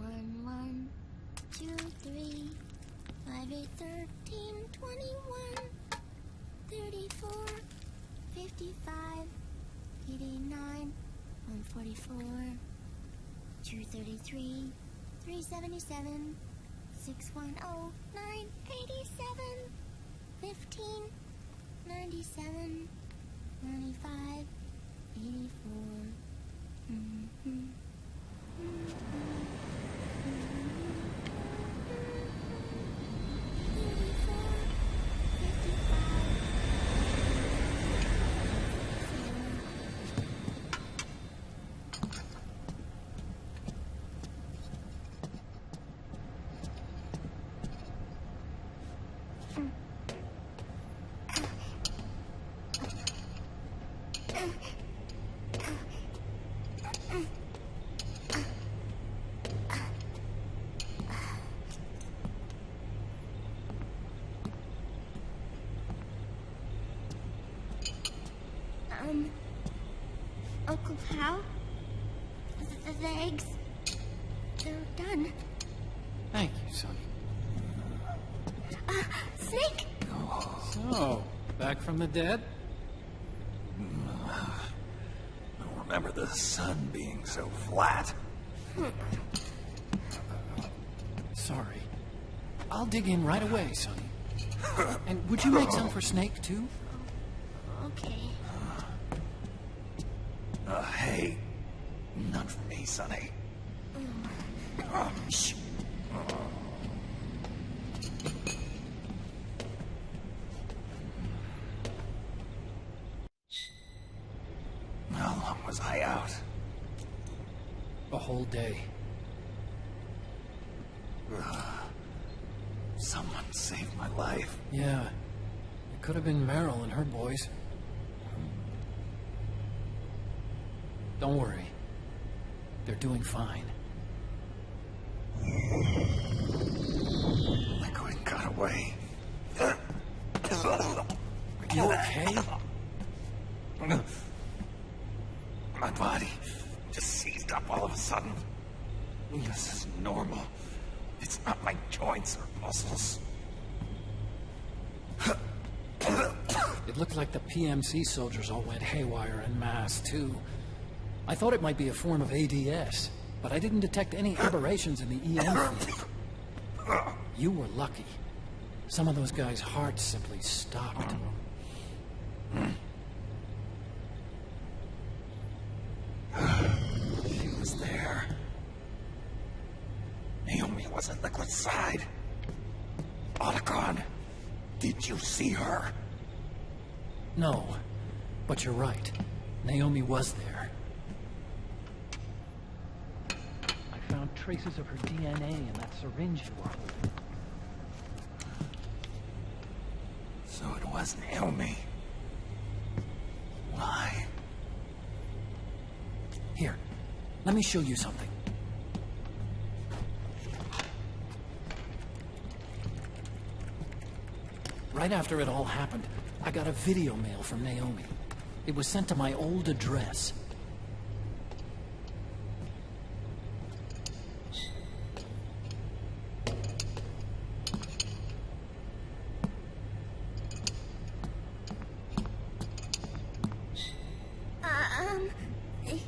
1, 1, 2, 3, 5, 8, 13, 21, 34, 55, 89, 144, 233, 377, 610, 987, 15, 97, 95, 84. Uncle Hal? The eggs? They're done. Thank you, son. Snake? So, back from the dead? I don't remember the sun being so flat. Sorry. I'll dig in right away, Sonny. And would you make some for Snake, too? Okay. Hey, none for me, Sonny. Shh. How long was I out? A whole day. Someone saved my life. Yeah. It could have been Meryl and her boys. Don't worry. They're doing fine. Liquid got away. Are you okay? My body just seized up all of a sudden. This is normal. It's not my joints or muscles. It looked like the PMC soldiers all went haywire en masse, too. I thought it might be a form of ADS, but I didn't detect any aberrations in the EM field. You were lucky. Some of those guys' hearts simply stopped. She was there. Naomi was at Liquid's side. Otacon, did you see her? No, but you're right. Naomi was there. I found traces of her DNA in that syringe you were holding. So it was Naomi. Why? Here, let me show you something. Right after it all happened, I got a video mail from Naomi. It was sent to my old address.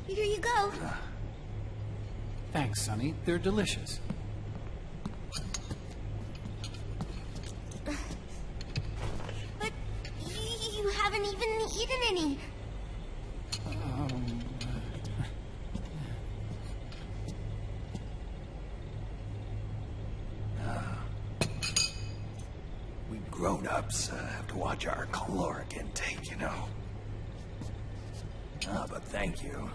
Here you go. Thanks, Sonny. They're delicious. But you haven't even eaten any. We grown-ups have to watch our caloric intake, you know. But thank you.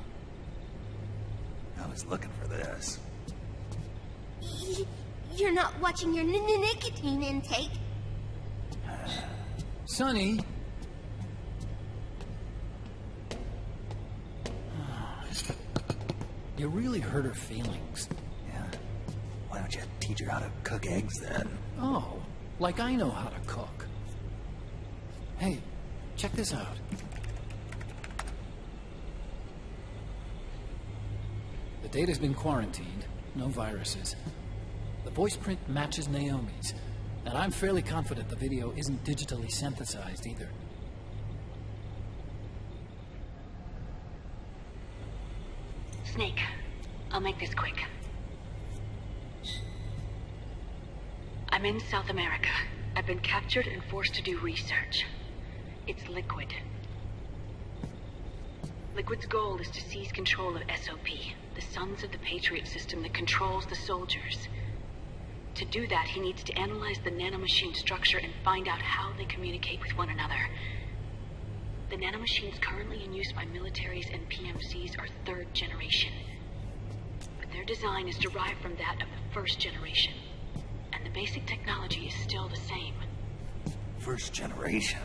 I was looking for this. You're not watching your nicotine intake. Sonny! You really hurt her feelings. Yeah. Why don't you teach her how to cook eggs then? Oh, like I know how to cook. Hey, check this out. The data's been quarantined, no viruses. The voice print matches Naomi's, and I'm fairly confident the video isn't digitally synthesized either. Snake, I'll make this quick. I'm in South America. I've been captured and forced to do research. It's Liquid. Liquid's goal is to seize control of SOP, the Sons of the Patriot system that controls the soldiers. To do that, he needs to analyze the nanomachine structure and find out how they communicate with one another. The nanomachines currently in use by militaries and PMCs are third generation. But their design is derived from that of the first generation. And the basic technology is still the same. First generation?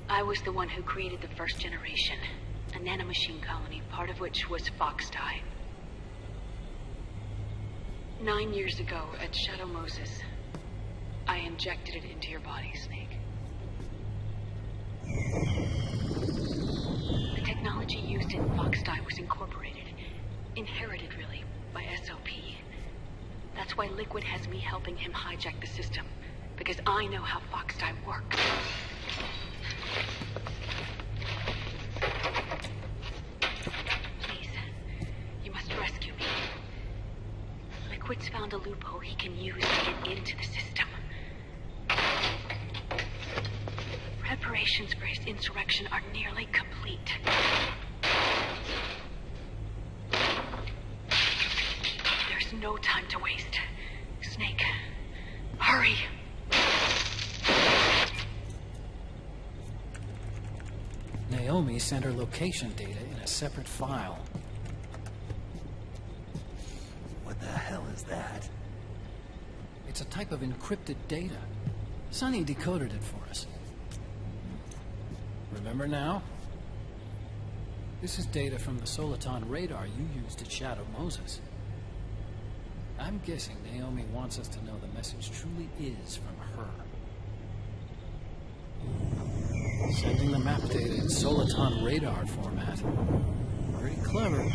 I was the one who created the first generation. A nanomachine colony, part of which was Foxdie. 9 years ago, at Shadow Moses, I injected it into your body, Snake. The technology used in Foxdie was incorporated, inherited really, by SOP. That's why Liquid has me helping him hijack the system, because I know how Foxdie works. Please, you must rescue me. Liquid's found a loophole he can use to get into the system. Preparations for his insurrection are nearly complete. There's no time to waste. Snake, hurry! Naomi sent her location data in a separate file. What the hell is that? It's a type of encrypted data. Sonny decoded it for us. Remember now? This is data from the Soliton radar you used at Shadow Moses. I'm guessing Naomi wants us to know the message truly is from her. Sending the map data in Soliton radar format. Pretty clever.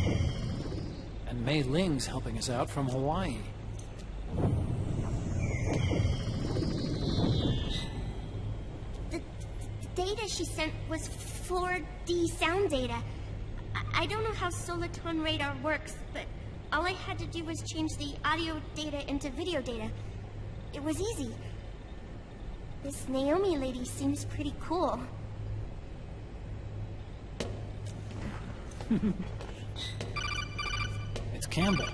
And Mei Ling's helping us out from Hawaii. The data she sent was 4D sound data. I don't know how Soliton radar works, but all I had to do was change the audio data into video data. It was easy. This Naomi lady seems pretty cool. It's Campbell.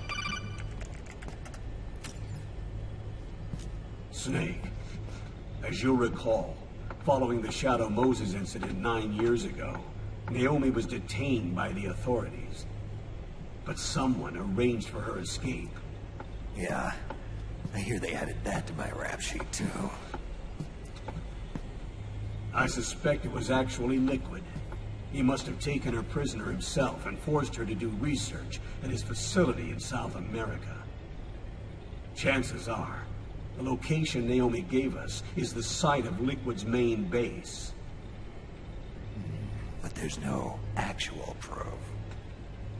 Snake, as you'll recall, following the Shadow Moses incident 9 years ago, Naomi was detained by the authorities. But someone arranged for her escape. Yeah, I hear they added that to my rap sheet, too. I suspect it was actually Liquid. He must have taken her prisoner himself and forced her to do research at his facility in South America. Chances are, the location Naomi gave us is the site of Liquid's main base. But there's no actual proof.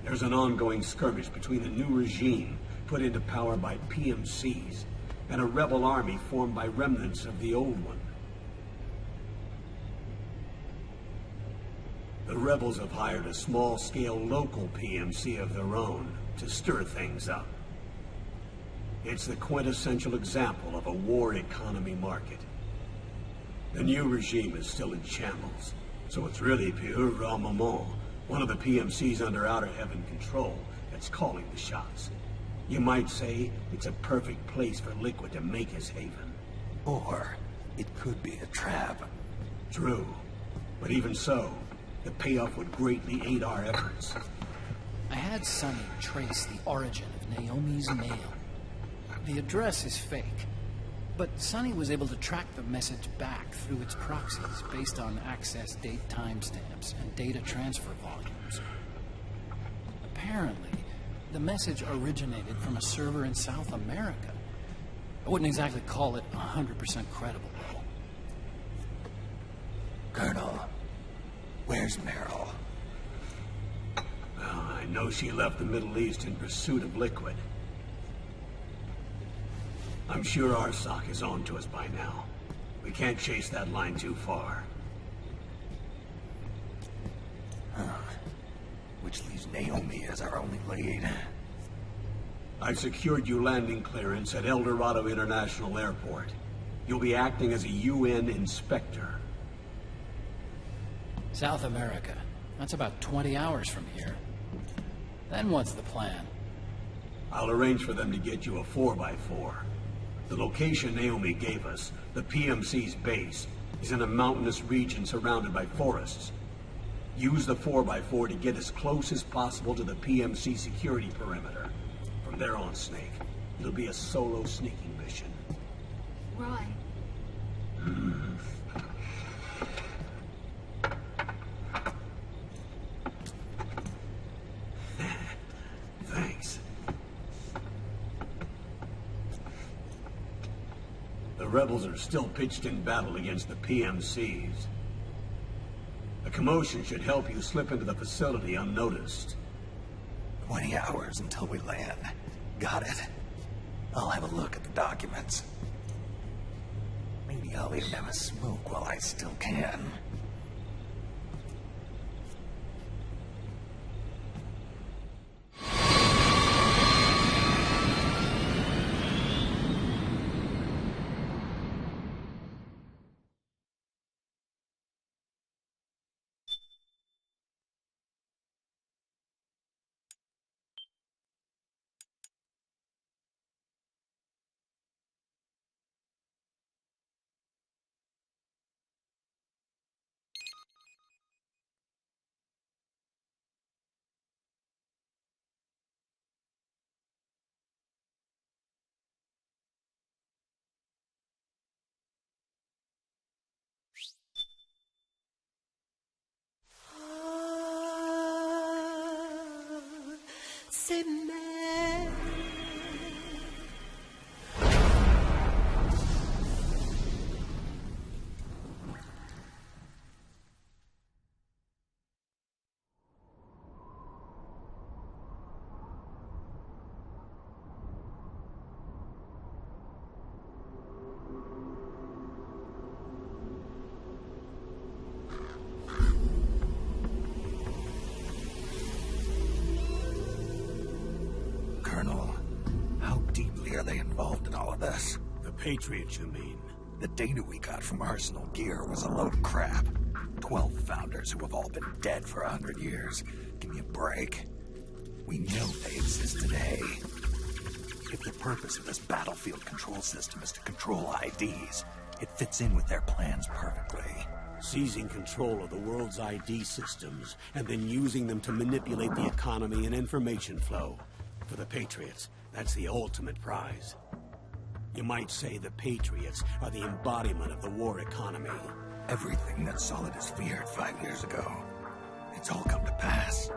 There's an ongoing skirmish between the new regime put into power by PMCs and a rebel army formed by remnants of the old one. The rebels have hired a small-scale local PMC of their own to stir things up. It's the quintessential example of a war economy market. The new regime is still in shambles, so it's really Pierre Ramamon, one of the PMCs under Outer Heaven control, that's calling the shots. You might say it's a perfect place for Liquid to make his haven. Or it could be a trap. True, but even so, the payoff would greatly aid our efforts. I had Sonny trace the origin of Naomi's mail. The address is fake, but Sonny was able to track the message back through its proxies based on access date timestamps and data transfer volumes. Apparently, the message originated from a server in South America. I wouldn't exactly call it 100% credible, though. Colonel, where's Meryl? Well, I know she left the Middle East in pursuit of Liquid. I'm sure Arsak is on to us by now. We can't chase that line too far. Which leaves Naomi as our only lead. I've secured you landing clearance at El Dorado International Airport. You'll be acting as a UN inspector. South America. That's about 20 hours from here. Then what's the plan? I'll arrange for them to get you a 4x4. The location Naomi gave us, the PMC's base, is in a mountainous region surrounded by forests. Use the 4x4 to get as close as possible to the PMC security perimeter. From there on, Snake, it'll be a solo sneaking mission. Roy. Thanks. The rebels are still pitched in battle against the PMCs. A commotion should help you slip into the facility unnoticed. 20 hours until we land. Got it. I'll have a look at the documents. Maybe I'll even have a smoke while I still can. C'est mer. Colonel, how deeply are they involved in all of this? The Patriots, you mean? The data we got from Arsenal Gear was a load of crap. 12 founders who have all been dead for 100 years. Give me a break. We know they exist today. If the purpose of this battlefield control system is to control IDs, it fits in with their plans perfectly. Seizing control of the world's ID systems, and then using them to manipulate the economy and information flow. For the Patriots, that's the ultimate prize. You might say the Patriots are the embodiment of the war economy. Everything that Solidus feared 5 years ago, it's all come to pass.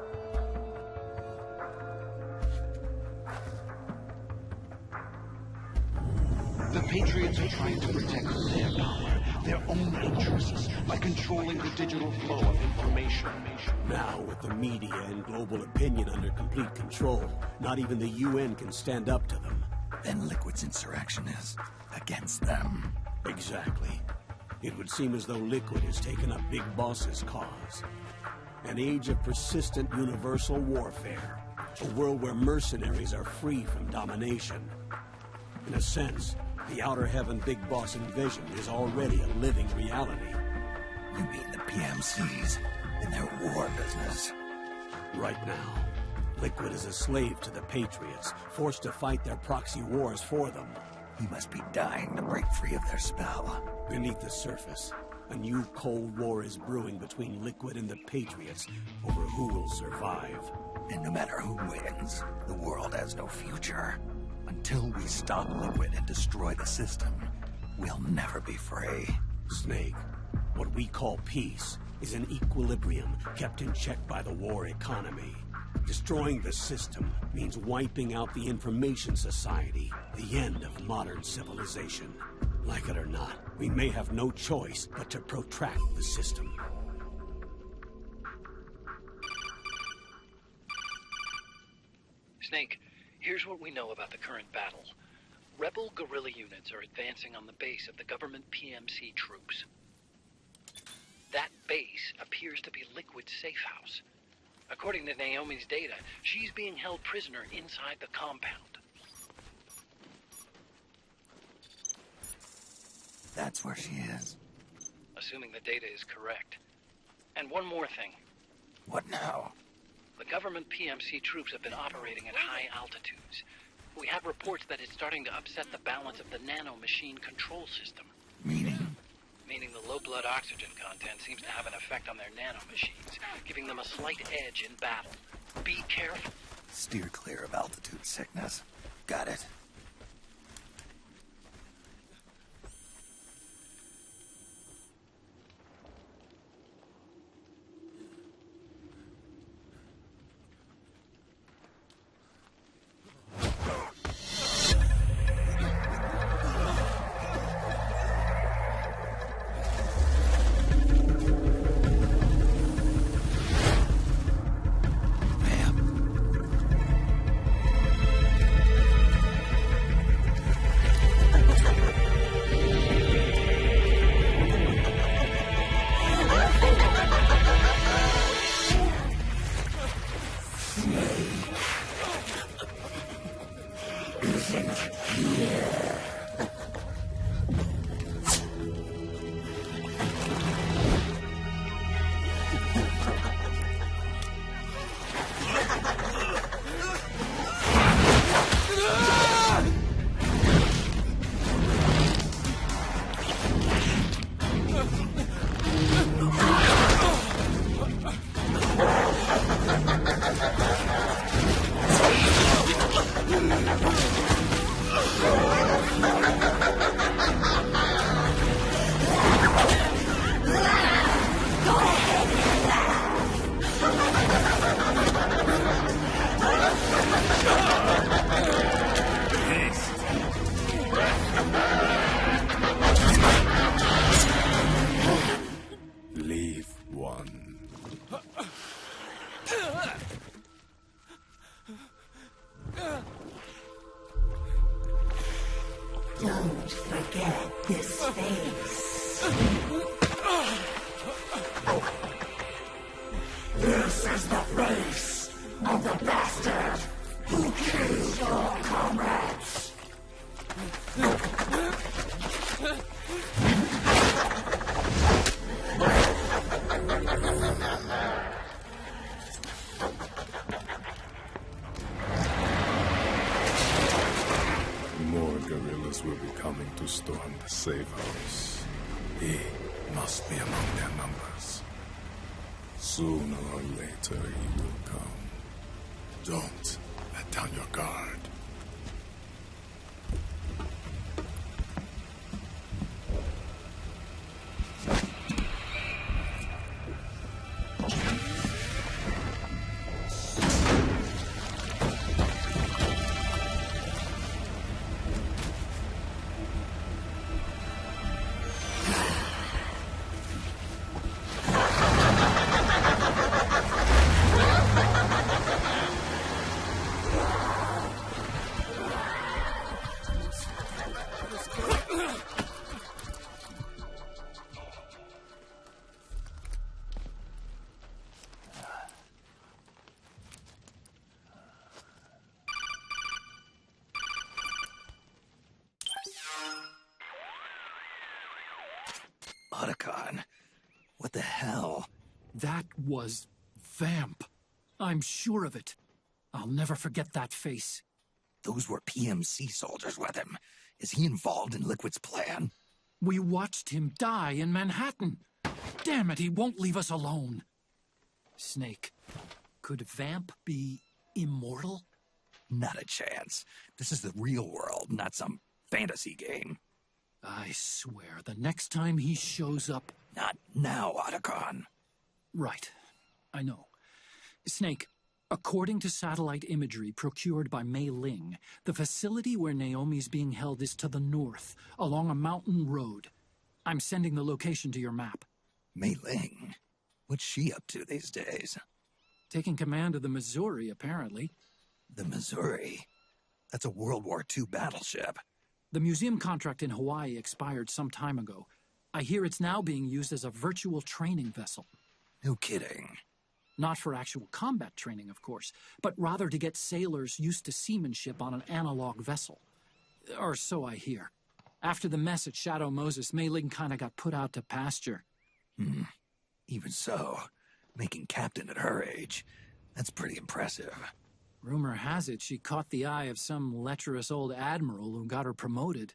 The Patriots are trying to protect their power, their own interests, by controlling the digital flow of information. Now, with the media and global opinion under complete control, not even the UN can stand up to them. Then Liquid's insurrection is against them. Exactly. It would seem as though Liquid has taken up Big Boss's cause. An age of persistent universal warfare. A world where mercenaries are free from domination. In a sense, the Outer Heaven Big Boss envision is already a living reality. You mean the PMCs in their war business? Right now, Liquid is a slave to the Patriots, forced to fight their proxy wars for them. He must be dying to break free of their spell. Beneath the surface, a new Cold War is brewing between Liquid and the Patriots over who will survive. And no matter who wins, the world has no future. Until we stop Liquid and destroy the system, we'll never be free. Snake, what we call peace is an equilibrium kept in check by the war economy. Destroying the system means wiping out the information society, the end of modern civilization. Like it or not, we may have no choice but to protract the system. Snake, here's what we know about the current battle. Rebel guerrilla units are advancing on the base of the government PMC troops. That base appears to be Liquid's safe house. According to Naomi's data, she's being held prisoner inside the compound. That's where she is. Assuming the data is correct. And one more thing. What now? The government PMC troops have been operating at high altitudes. We have reports that it's starting to upset the balance of the nanomachine control system. Meaning? Meaning the low blood oxygen content seems to have an effect on their nanomachines, giving them a slight edge in battle. Be careful. Steer clear of altitude sickness. Got it. Leave one. Don't forget this face. This is the face of the bastard who killed your comrades. More guerrillas will be coming to storm the safe house. He must be among their numbers. Sooner or later he will come. Don't let down your guard. Otacon, what the hell? That was Vamp. I'm sure of it. I'll never forget that face. Those were PMC soldiers with him. Is he involved in Liquid's plan? We watched him die in Manhattan. Damn it, he won't leave us alone. Snake, could Vamp be immortal? Not a chance. This is the real world, not some fantasy game. I swear, the next time he shows up... Not now, Otacon. Right. I know. Snake, according to satellite imagery procured by Mei Ling, the facility where Naomi's being held is to the north, along a mountain road. I'm sending the location to your map. Mei Ling? What's she up to these days? Taking command of the Missouri, apparently. The Missouri? That's a World War II battleship. The museum contract in Hawaii expired some time ago. I hear it's now being used as a virtual training vessel. No kidding. Not for actual combat training, of course, but rather to get sailors used to seamanship on an analog vessel. Or so I hear. After the mess at Shadow Moses, Mei Ling kinda got put out to pasture. Even so, making captain at her age, that's pretty impressive. Rumor has it she caught the eye of some lecherous old admiral who got her promoted.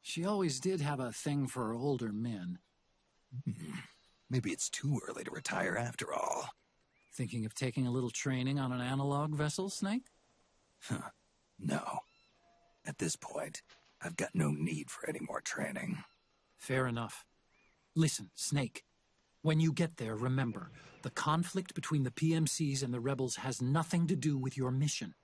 She always did have a thing for older men. Maybe it's too early to retire after all. Thinking of taking a little training on an analog vessel, Snake? No. At this point, I've got no need for any more training. Fair enough. Listen, Snake. When you get there, remember, the conflict between the PMCs and the rebels has nothing to do with your mission.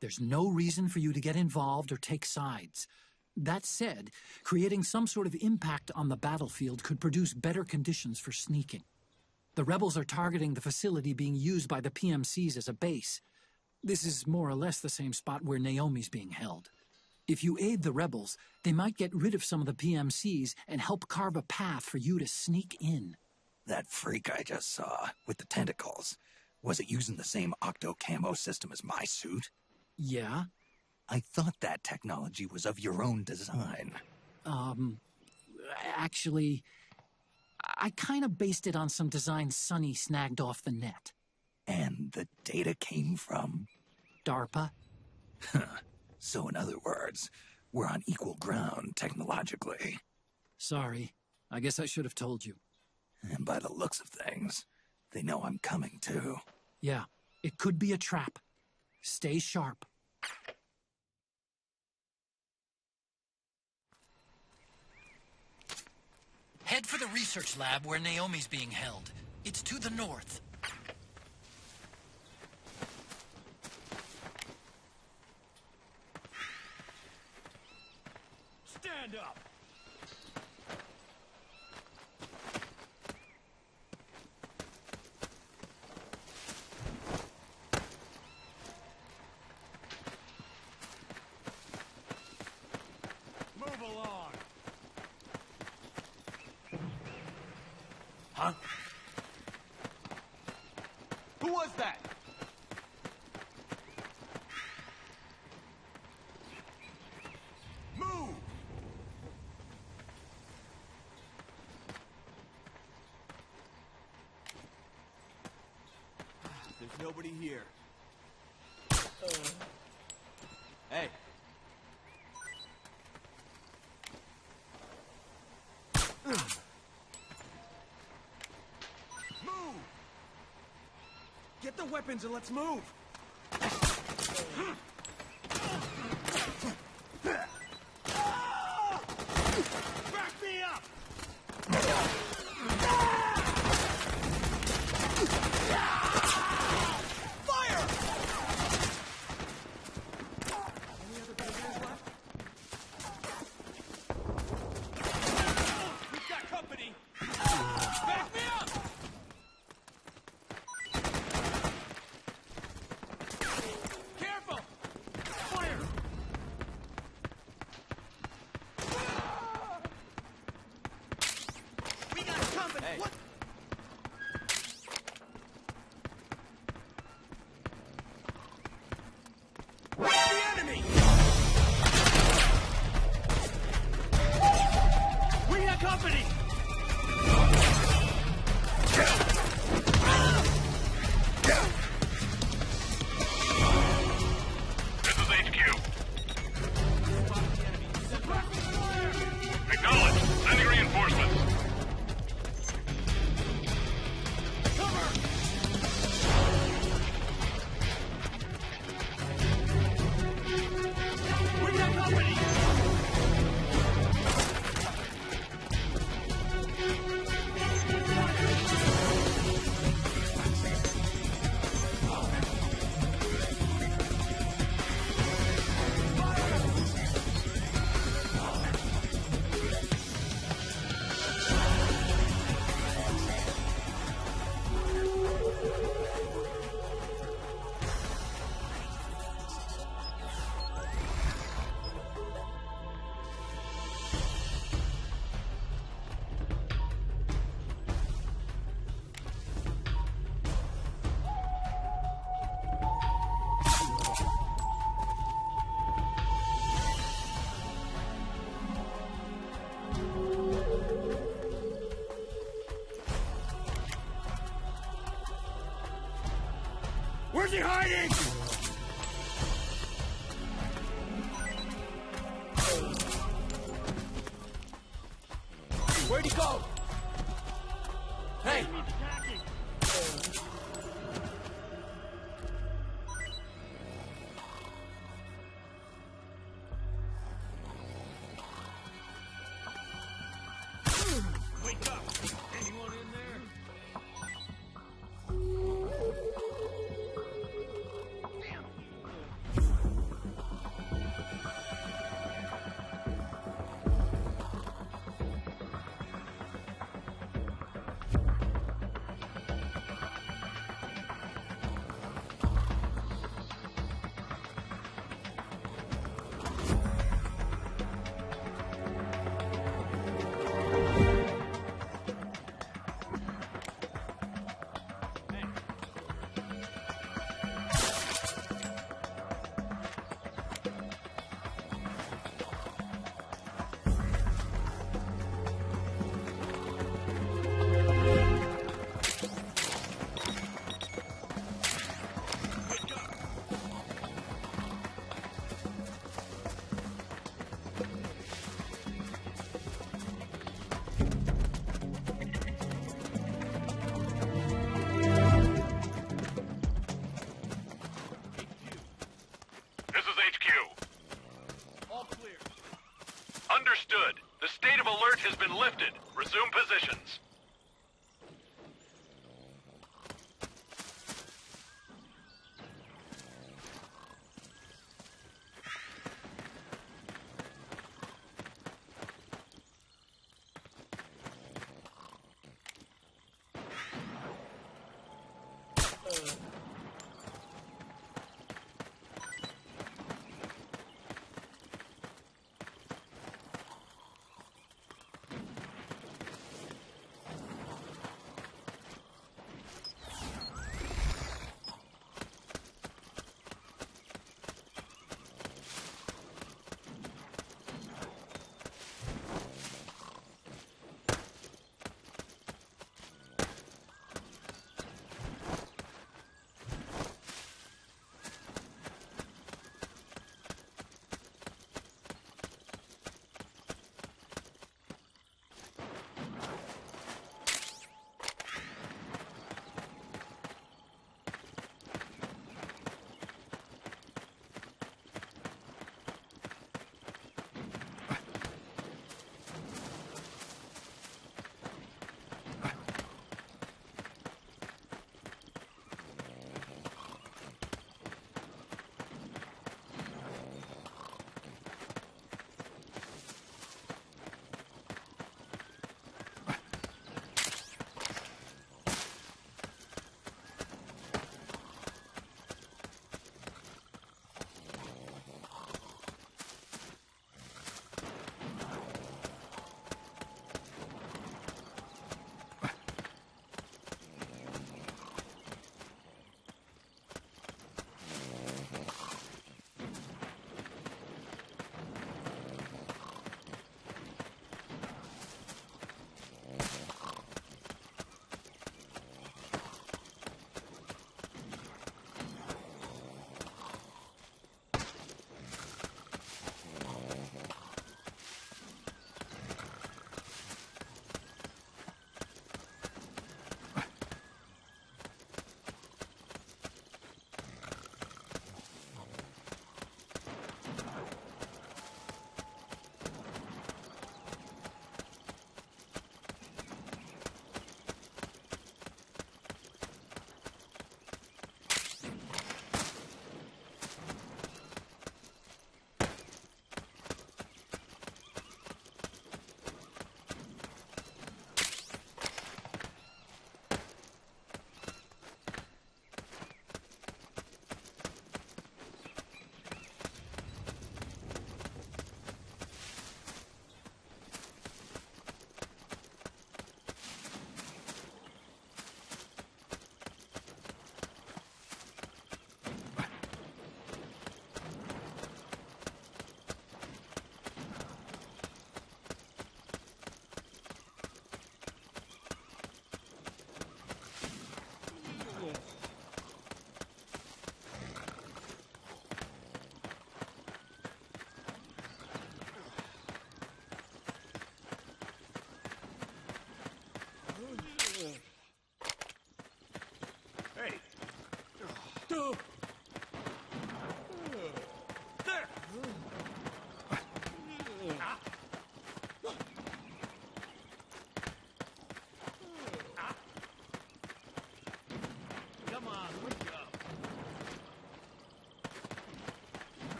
There's no reason for you to get involved or take sides. That said, creating some sort of impact on the battlefield could produce better conditions for sneaking. The rebels are targeting the facility being used by the PMCs as a base. This is more or less the same spot where Naomi's being held. If you aid the rebels, they might get rid of some of the PMCs and help carve a path for you to sneak in. That freak I just saw, with the tentacles, was it using the same octo-camo system as my suit? Yeah? I thought that technology was of your own design. Actually, I kind of based it on some design Sonny snagged off the net. And the data came from? DARPA? So in other words, we're on equal ground technologically. Sorry. I guess I should have told you. And by the looks of things, they know I'm coming too. Yeah, it could be a trap. Stay sharp. Head for the research lab where Naomi's being held. It's to the north. Stand up! Move along! Huh? Who was that? Move! There's nobody here. Hey. Move! Get the weapons and let's move! Back me up! Fire! Any other prisoners left? We've got company! Back me up! Careful! Fire! We got company! Hey. What? The enemy! We have company! This is HQ. Acknowledged. Sending reinforcements. We got company! Where's he hiding? Where'd he go? Hey! Wake up! Anyone in there? This is HQ. All clear. Understood. The state of alert has been lifted. Resume positions.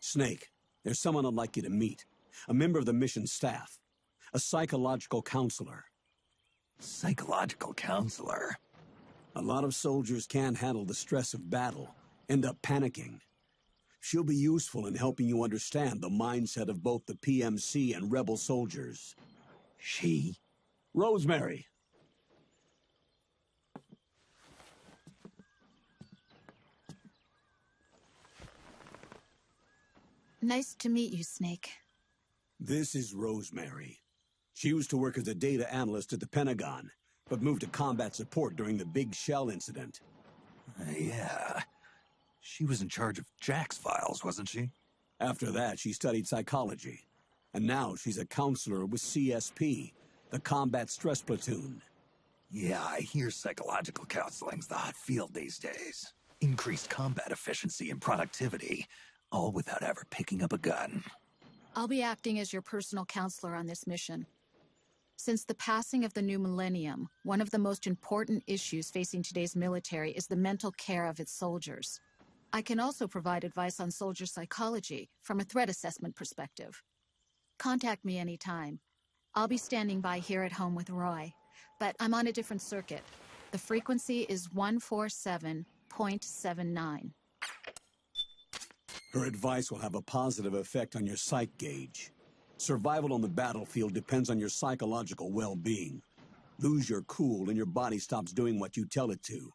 Snake, there's someone I'd like you to meet. A member of the mission staff. A psychological counselor. Psychological counselor? A lot of soldiers can't handle the stress of battle, end up panicking. She'll be useful in helping you understand the mindset of both the PMC and rebel soldiers. She? Rosemary. Nice to meet you, Snake. This is Rosemary. She used to work as a data analyst at the Pentagon, but moved to combat support during the Big Shell incident. Yeah. She was in charge of Jack's files, wasn't she? After that, she studied psychology. And now she's a counselor with CSP, the Combat Stress Platoon. Yeah, I hear psychological counseling's the hot field these days. Increased combat efficiency and productivity, all without ever picking up a gun. I'll be acting as your personal counselor on this mission. Since the passing of the new millennium, one of the most important issues facing today's military is the mental care of its soldiers. I can also provide advice on soldier psychology from a threat assessment perspective. Contact me anytime. I'll be standing by here at home with Roy, but I'm on a different circuit. The frequency is 147.79. Her advice will have a positive effect on your psych gauge. Survival on the battlefield depends on your psychological well-being. Lose your cool and your body stops doing what you tell it to.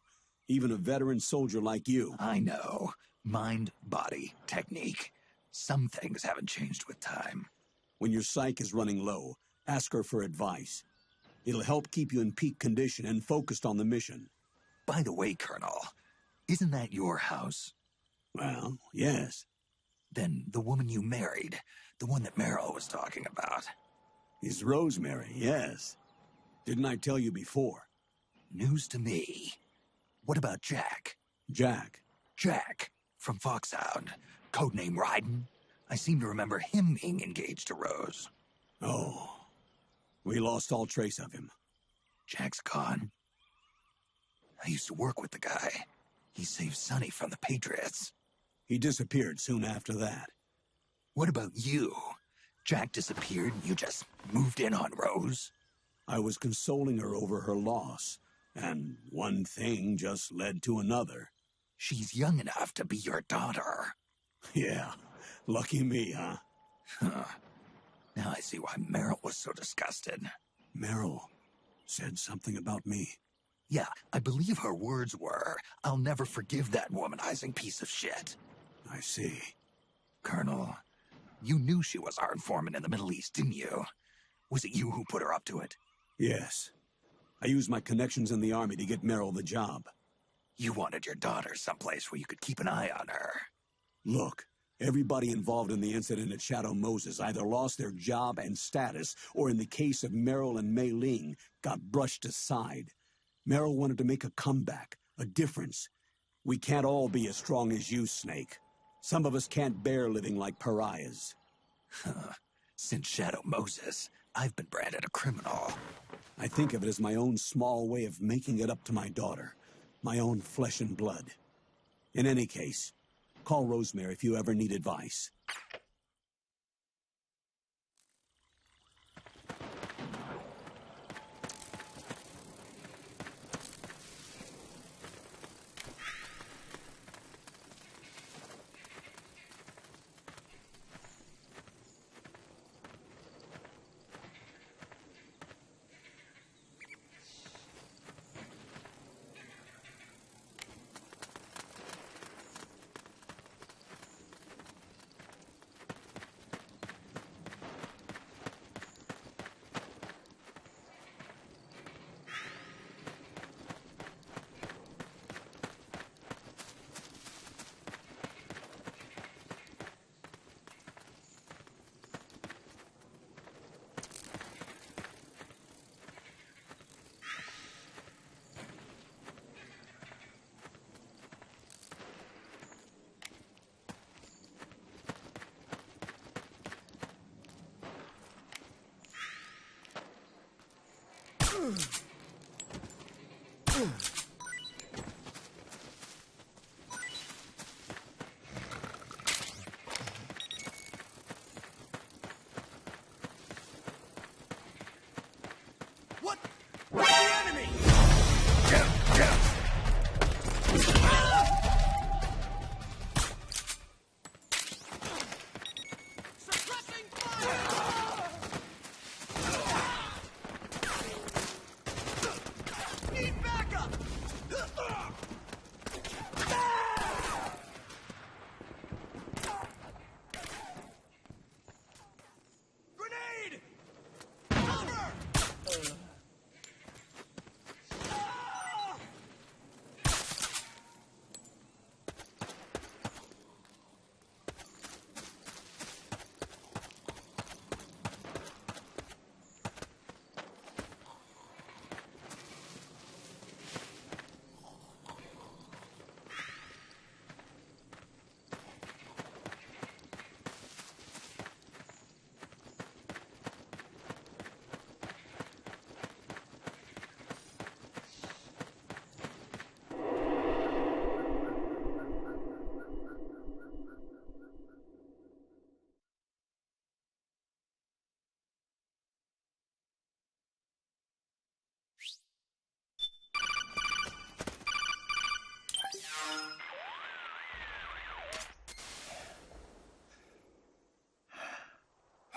Even a veteran soldier like you. I know. Mind, body, technique. Some things haven't changed with time. When your psyche is running low, ask her for advice. It'll help keep you in peak condition and focused on the mission. By the way, Colonel, isn't that your house? Well, yes. Then the woman you married, the one that Meryl was talking about. Is Rosemary, yes. Didn't I tell you before? News to me. What about Jack? Jack? Jack, from Foxhound. Codename Raiden. I seem to remember him being engaged to Rose. Oh. We lost all trace of him. Jack's gone. I used to work with the guy. He saved Sonny from the Patriots. He disappeared soon after that. What about you? Jack disappeared and you just moved in on Rose? I was consoling her over her loss, and one thing just led to another. She's young enough to be your daughter. Yeah, lucky me, huh? Now I see why Meryl was so disgusted. Meryl said something about me. Yeah, I believe her words were, "I'll never forgive that womanizing piece of shit." I see. Colonel, you knew she was our informant in the Middle East, didn't you? Was it you who put her up to it? Yes. I used my connections in the army to get Meryl the job. You wanted your daughter someplace where you could keep an eye on her. Look, everybody involved in the incident at Shadow Moses either lost their job and status, or in the case of Meryl and Mei Ling, got brushed aside. Meryl wanted to make a comeback, a difference. We can't all be as strong as you, Snake. Some of us can't bear living like pariahs. Since Shadow Moses, I've been branded a criminal. I think of it as my own small way of making it up to my daughter. My own flesh and blood. In any case, call Rosemary if you ever need advice.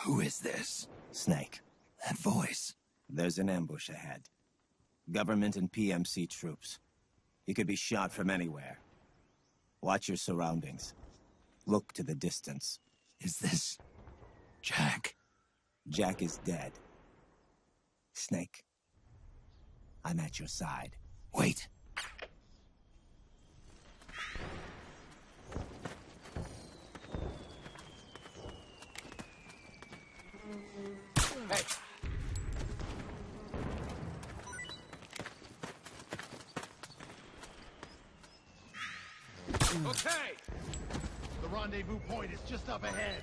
Who is this? Snake. That voice. There's an ambush ahead. Government and PMC troops. You could be shot from anywhere. Watch your surroundings. Look to the distance. Is this... Jack? Jack is dead. Snake. I'm at your side. Wait. Hey. Okay! The rendezvous point is just up ahead.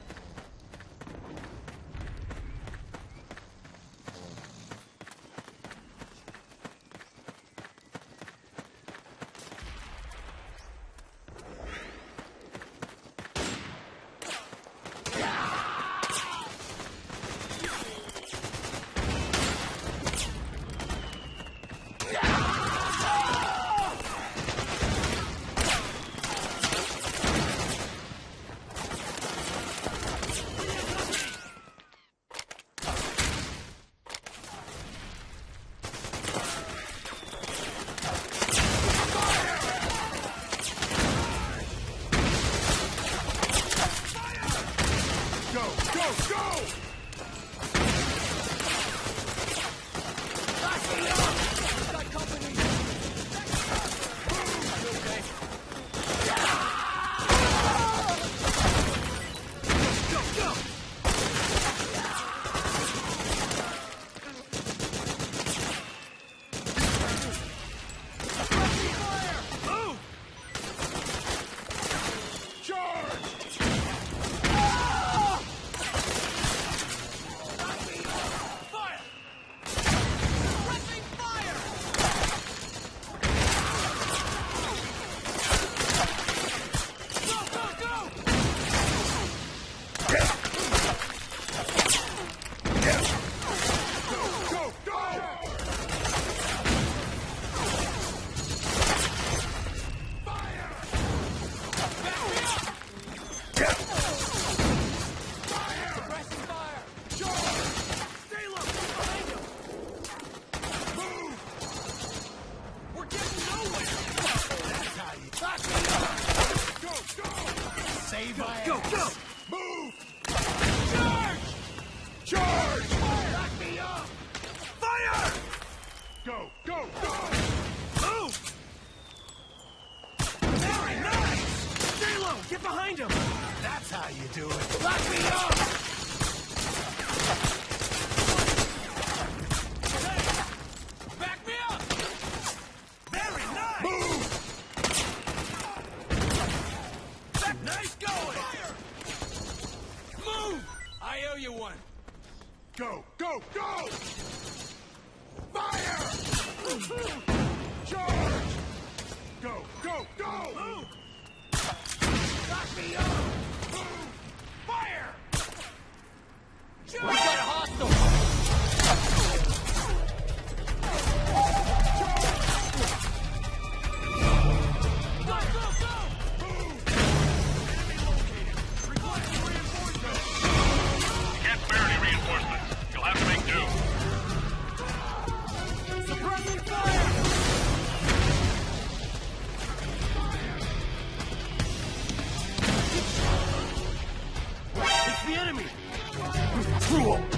Go! Go! Go! Fire! Charge! Go! Go! Go! Move! Lock me up! Move! Fire! Charge! We got a hostile! It's the enemy! Through 'em!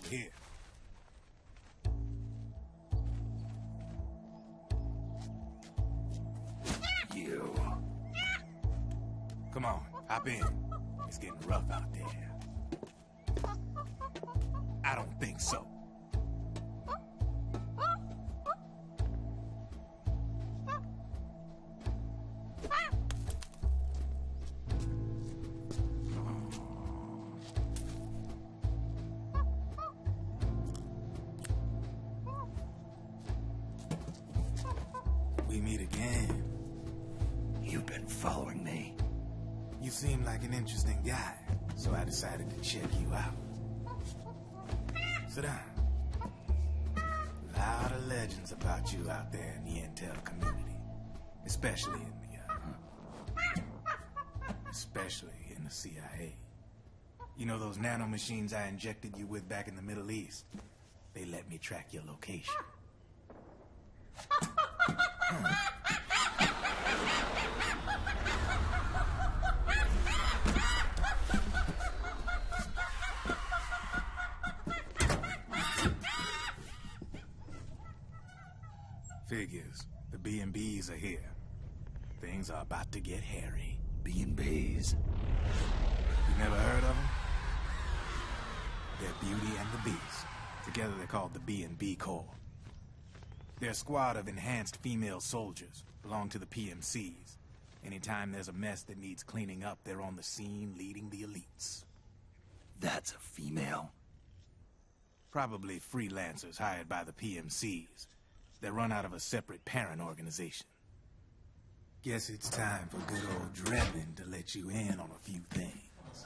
over here. You. Come on, hop in. It's getting rough out there. I don't think so. We meet again. You've been following me. You seem like an interesting guy, so I decided to check you out. Sit down. A lot of legends about you out there in the intel community, especially in the CIA. You know those nanomachines I injected you with back in the Middle East? They let me track your location. Figures. The B&Bs are here. Things are about to get hairy. B&Bs? You never heard of them? They're Beauty and the Beast. Together they're called the B&B Corps. They're a squad of enhanced female soldiers, belong to the PMCs. Anytime there's a mess that needs cleaning up, they're on the scene leading the elites. That's a female? Probably freelancers hired by the PMCs. They run out of a separate parent organization. Guess it's time for good old Drebin to let you in on a few things.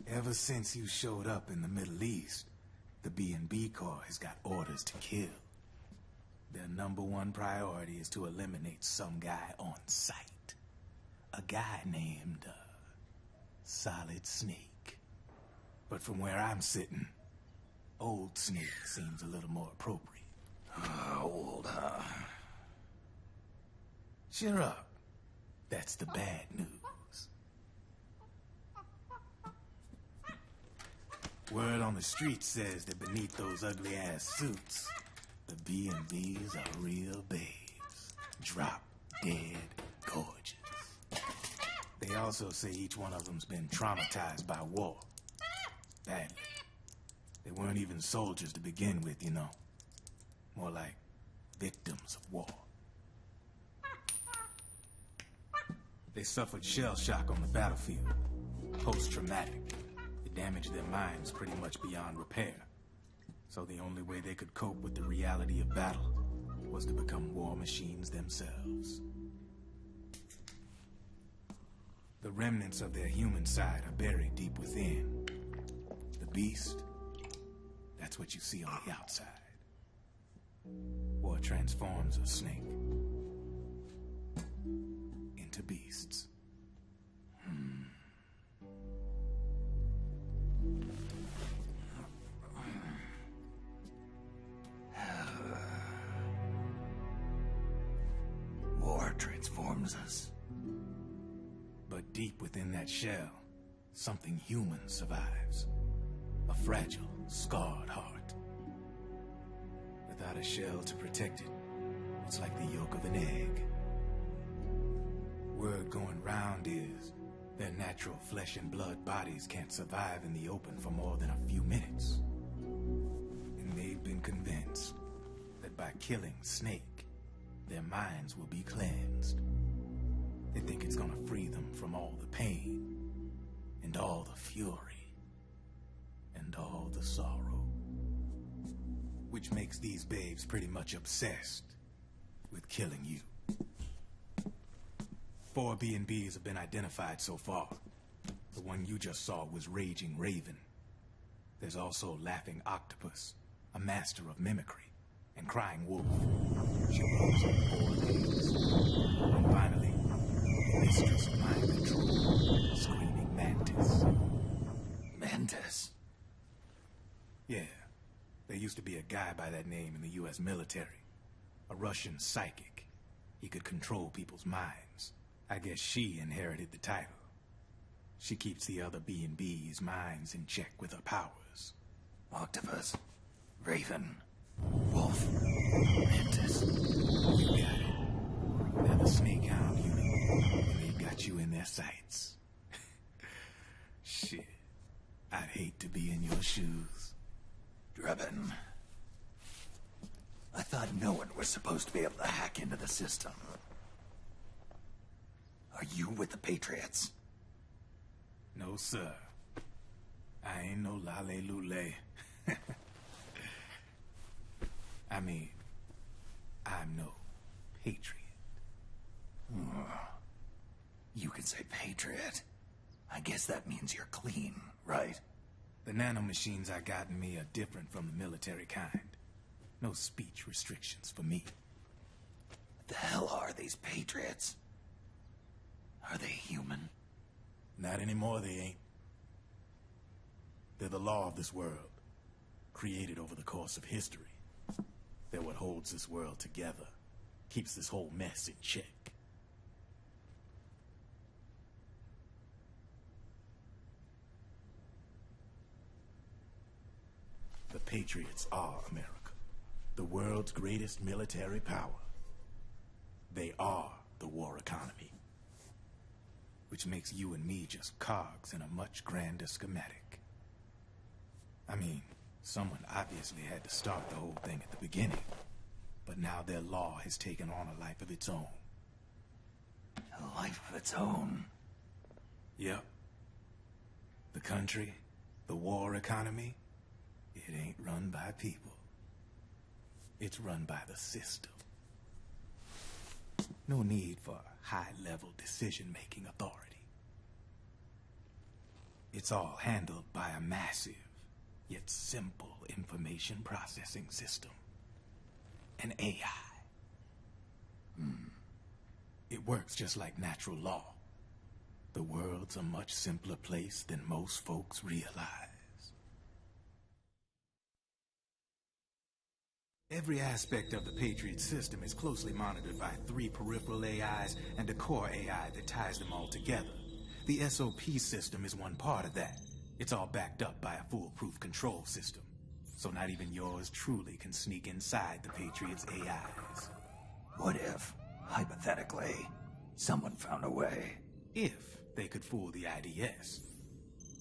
Ever since you showed up in the Middle East, the B&B Corps has got orders to kill. Their #1 priority is to eliminate some guy on sight. A guy named, Solid Snake. But from where I'm sitting, Old Snake seems a little more appropriate. Old, huh? Cheer up. That's the bad news. Word on the street says that beneath those ugly-ass suits, the B&Bs are real babes. Drop dead gorgeous. They also say each one of them's been traumatized by war. Badly. They weren't even soldiers to begin with, you know. More like victims of war. They suffered shell shock on the battlefield. Post-traumatic. It damaged their minds pretty much beyond repair. So the only way they could cope with the reality of battle was to become war machines themselves. The remnants of their human side are buried deep within. The beast, that's what you see on the outside. War transforms a snake into beasts. War transforms us. But deep within that shell, something human survives. A fragile, scarred heart. Without a shell to protect it, it's like the yolk of an egg. Word going round is their natural flesh and blood bodies can't survive in the open for more than a few minutes. And they've been convinced that by killing Snake, their minds will be cleansed. They think it's gonna free them from all the pain, and all the fury, and all the sorrow. Which makes these babes pretty much obsessed with killing you. 4 B&Bs have been identified so far. The one you just saw was Raging Raven. There's also Laughing Octopus, a master of mimicry, and Crying Wolf. She walks on 4 legs. And finally, the mistress of mind control, Screaming Mantis. Mantis? Yeah. There used to be a guy by that name in the US military. A Russian psychic. He could control people's minds. I guess she inherited the title. She keeps the other B&B's minds in check with her powers. Octopus, Raven, Wolf, Mantis. You got it. They're the Snake Hound unit. And they've got you in their sights. Shit. I'd hate to be in your shoes. Drebin. I thought no one was supposed to be able to hack into the system. Are you with the Patriots? No, sir. I ain't no lale-lule. I mean, I'm no patriot. You can say patriot. I guess that means you're clean, right? The nanomachines I got in me are different from the military kind. No speech restrictions for me. What the hell are these Patriots? Are they human? Not anymore, they ain't. They're the law of this world, created over the course of history. They're what holds this world together, keeps this whole mess in check. The Patriots are America, the world's greatest military power. They are the war economy, which makes you and me just cogs in a much grander schematic. I mean, someone obviously had to start the whole thing at the beginning, but now their law has taken on a life of its own. A life of its own? Yep. The country, the war economy, it ain't run by people. It's run by the system. No need for high-level decision-making authority. It's all handled by a massive, yet simple information processing system. An AI. It works just like natural law. The world's a much simpler place than most folks realize. Every aspect of the Patriot system is closely monitored by 3 peripheral AIs and a core AI that ties them all together. The SOP system is one part of that. It's all backed up by a foolproof control system. So not even yours truly can sneak inside the Patriots' AIs. What if, hypothetically, someone found a way? If they could fool the IDS.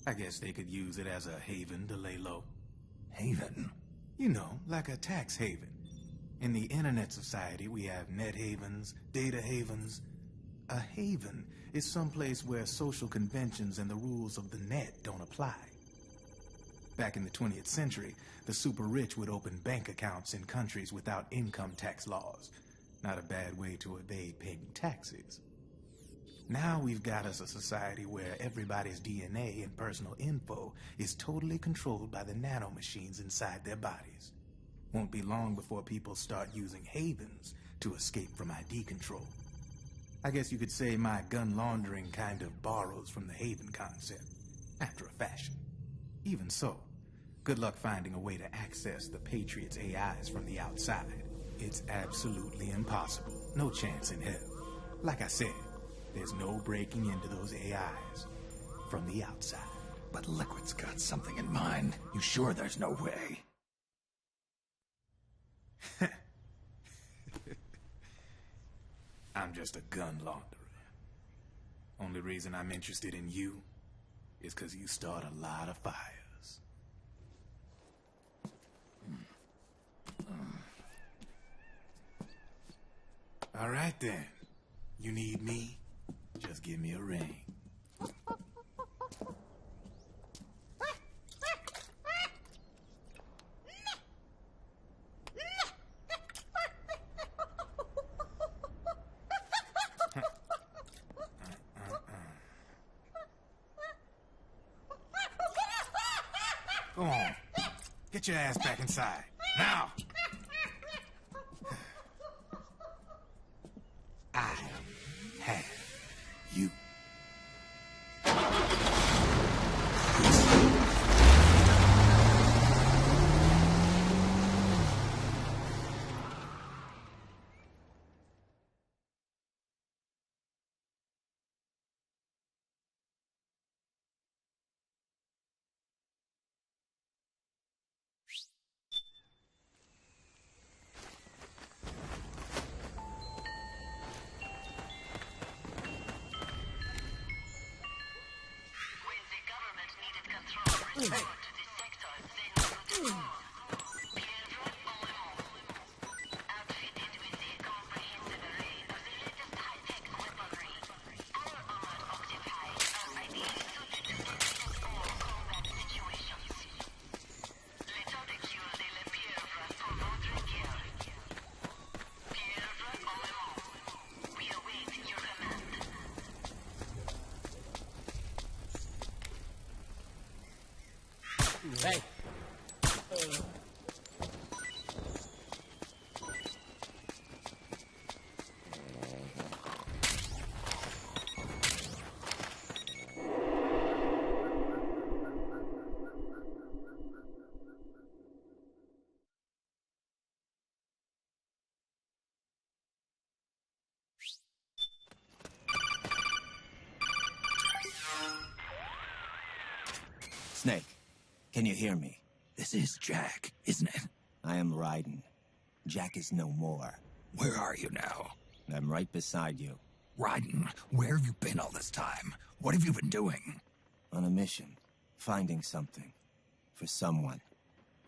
I guess they could use it as a haven to lay low. Haven? You know, like a tax haven. In the internet society, we have net havens, data havens. A haven is someplace where social conventions and the rules of the net don't apply. Back in the 20th century, the super rich would open bank accounts in countries without income tax laws. Not a bad way to evade paying taxes. Now we've got us a society where everybody's DNA and personal info is totally controlled by the nanomachines inside their bodies. Won't be long before people start using havens to escape from ID control. I guess you could say my gun laundering kind of borrows from the haven concept, after a fashion. Even so, good luck finding a way to access the Patriots' AIs from the outside. It's absolutely impossible. No chance in hell. Like I said, there's no breaking into those AIs from the outside. But Liquid's got something in mind. You sure there's no way? I'm just a gun launderer. Only reason I'm interested in you is because you start a lot of fires. All right then. You need me? Just give me a ring. Go on. Get your ass back inside. Now! I have you. Hey. Snake, can you hear me? This is Jack, isn't it? I am Raiden. Jack is no more. Where are you now? I'm right beside you. Raiden, where have you been all this time? What have you been doing? On a mission. Finding something. For someone.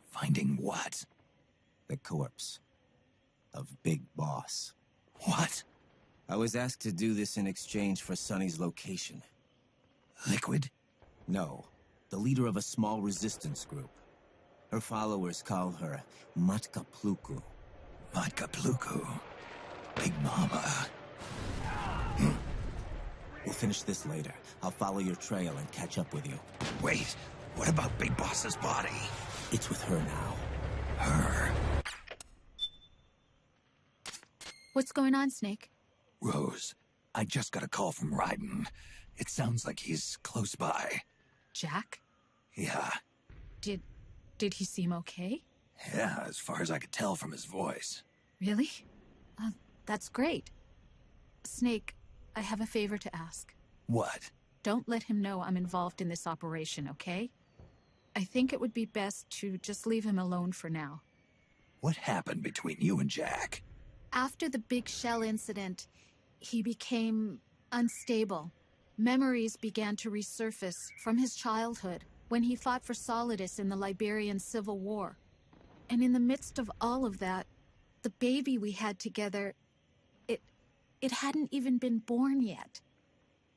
Finding what? The corpse. Of Big Boss. What? I was asked to do this in exchange for Sonny's location. Liquid? No. The leader of a small resistance group. Her followers call her Matka Pluku. Matka Pluku? Big Mama. We'll finish this later. I'll follow your trail and catch up with you. Wait, what about Big Boss's body? It's with her now. Her? What's going on, Snake? Rose, I just got a call from Raiden. It sounds like he's close by. Jack? Yeah. Did he seem okay? Yeah, as far as I could tell from his voice. Really? That's great. Snake, I have a favor to ask. What? Don't let him know I'm involved in this operation, okay? I think it would be best to just leave him alone for now. What happened between you and Jack? After the Big Shell incident, he became unstable. Memories began to resurface from his childhood when he fought for Solidus in the Liberian Civil War. And in the midst of all of that, the baby we had together, it hadn't even been born yet.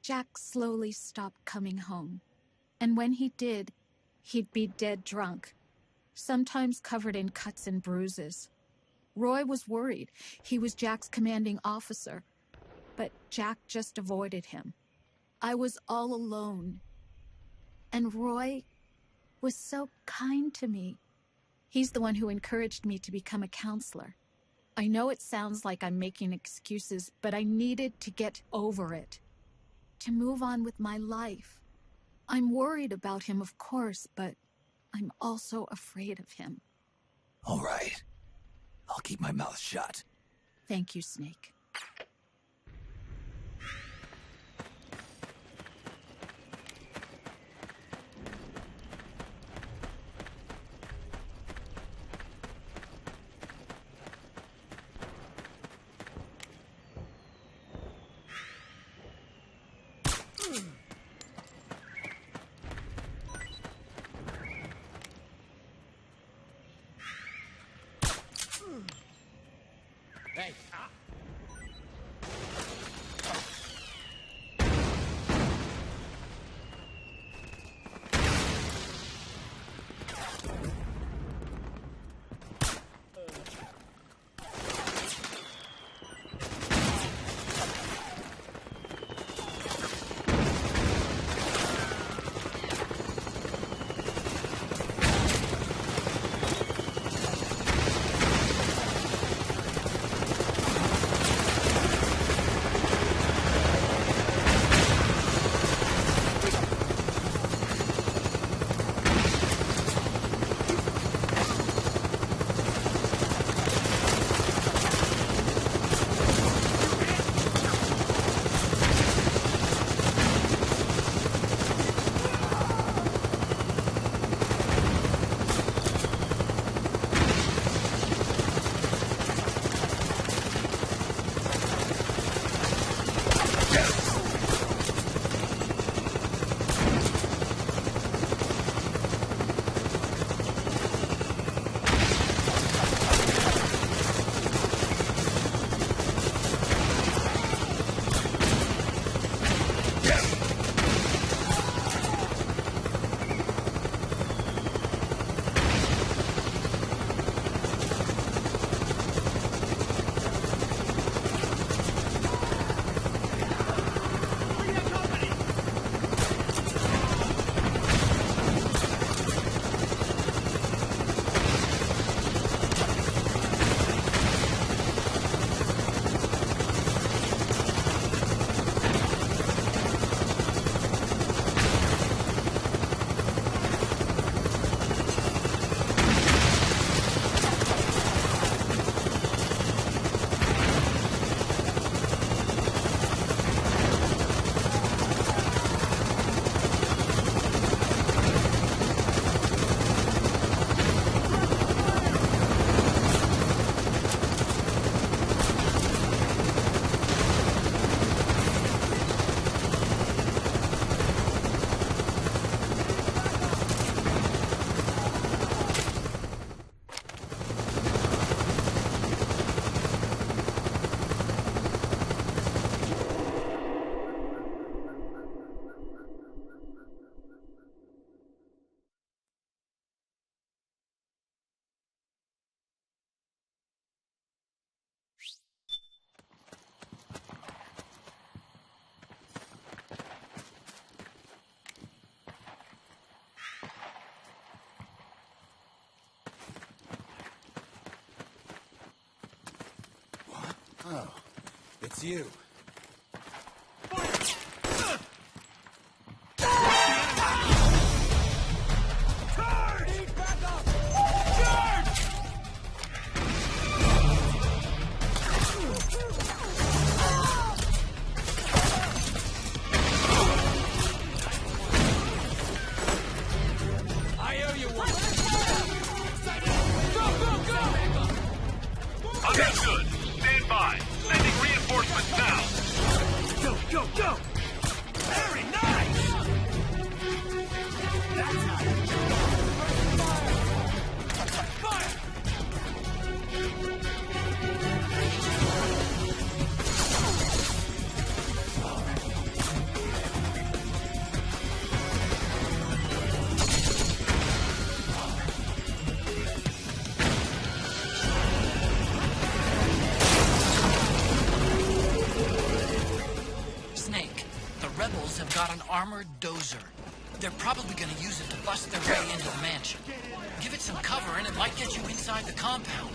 Jack slowly stopped coming home. And when he did, he'd be dead drunk, sometimes covered in cuts and bruises. Roy was worried. He was Jack's commanding officer, but Jack just avoided him. I was all alone. And Roy was so kind to me. He's the one who encouraged me to become a counselor. I know it sounds like I'm making excuses, but I needed to get over it. To move on with my life. I'm worried about him, of course, but I'm also afraid of him. All right. I'll keep my mouth shut. Thank you, Snake. Hey. Oh, it's you. Understood. Stand by. Sending reinforcements now. Go, go, go! Very nice! That's how you do it. Fire! Snake, the rebels have got an armored dozer. They're probably gonna use it to bust their way into the mansion. Give it some cover and it might get you inside the compound.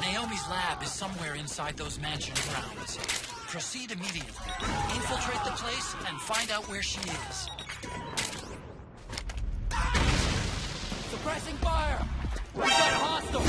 Naomi's lab is somewhere inside those mansion grounds. Proceed immediately. Infiltrate the place and find out where she is. Suppressing fire! We got a hostile!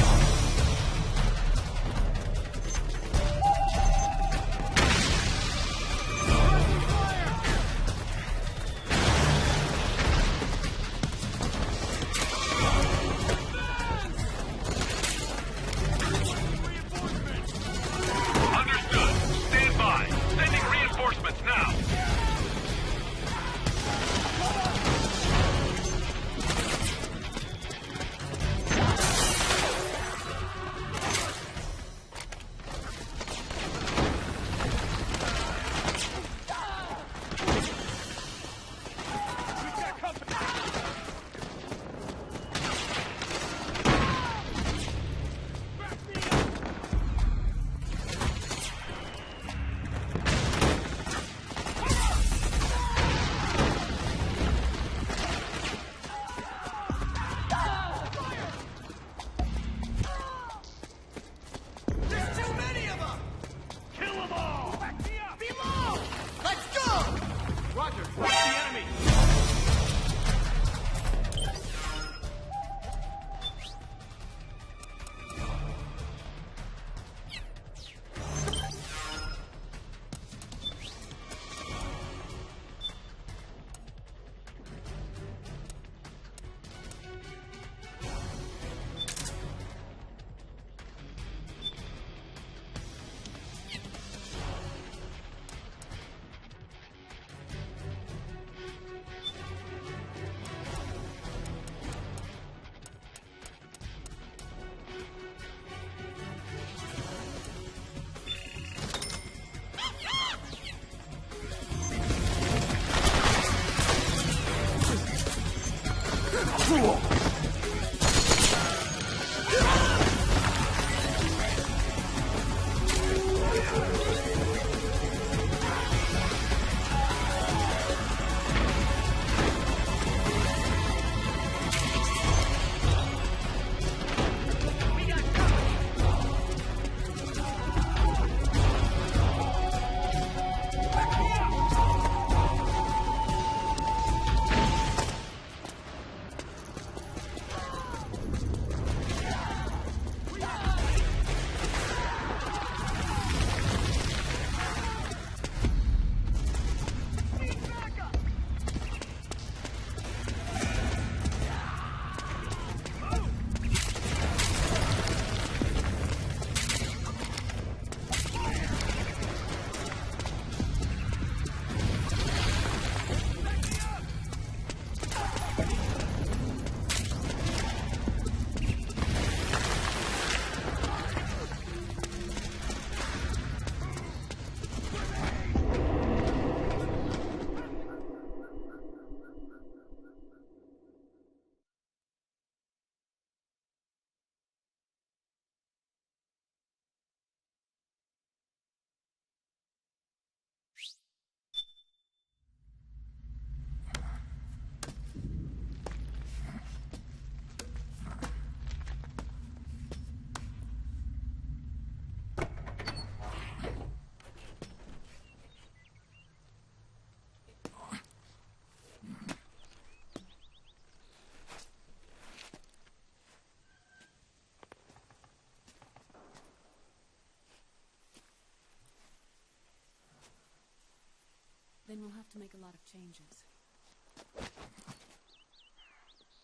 make a lot of changes.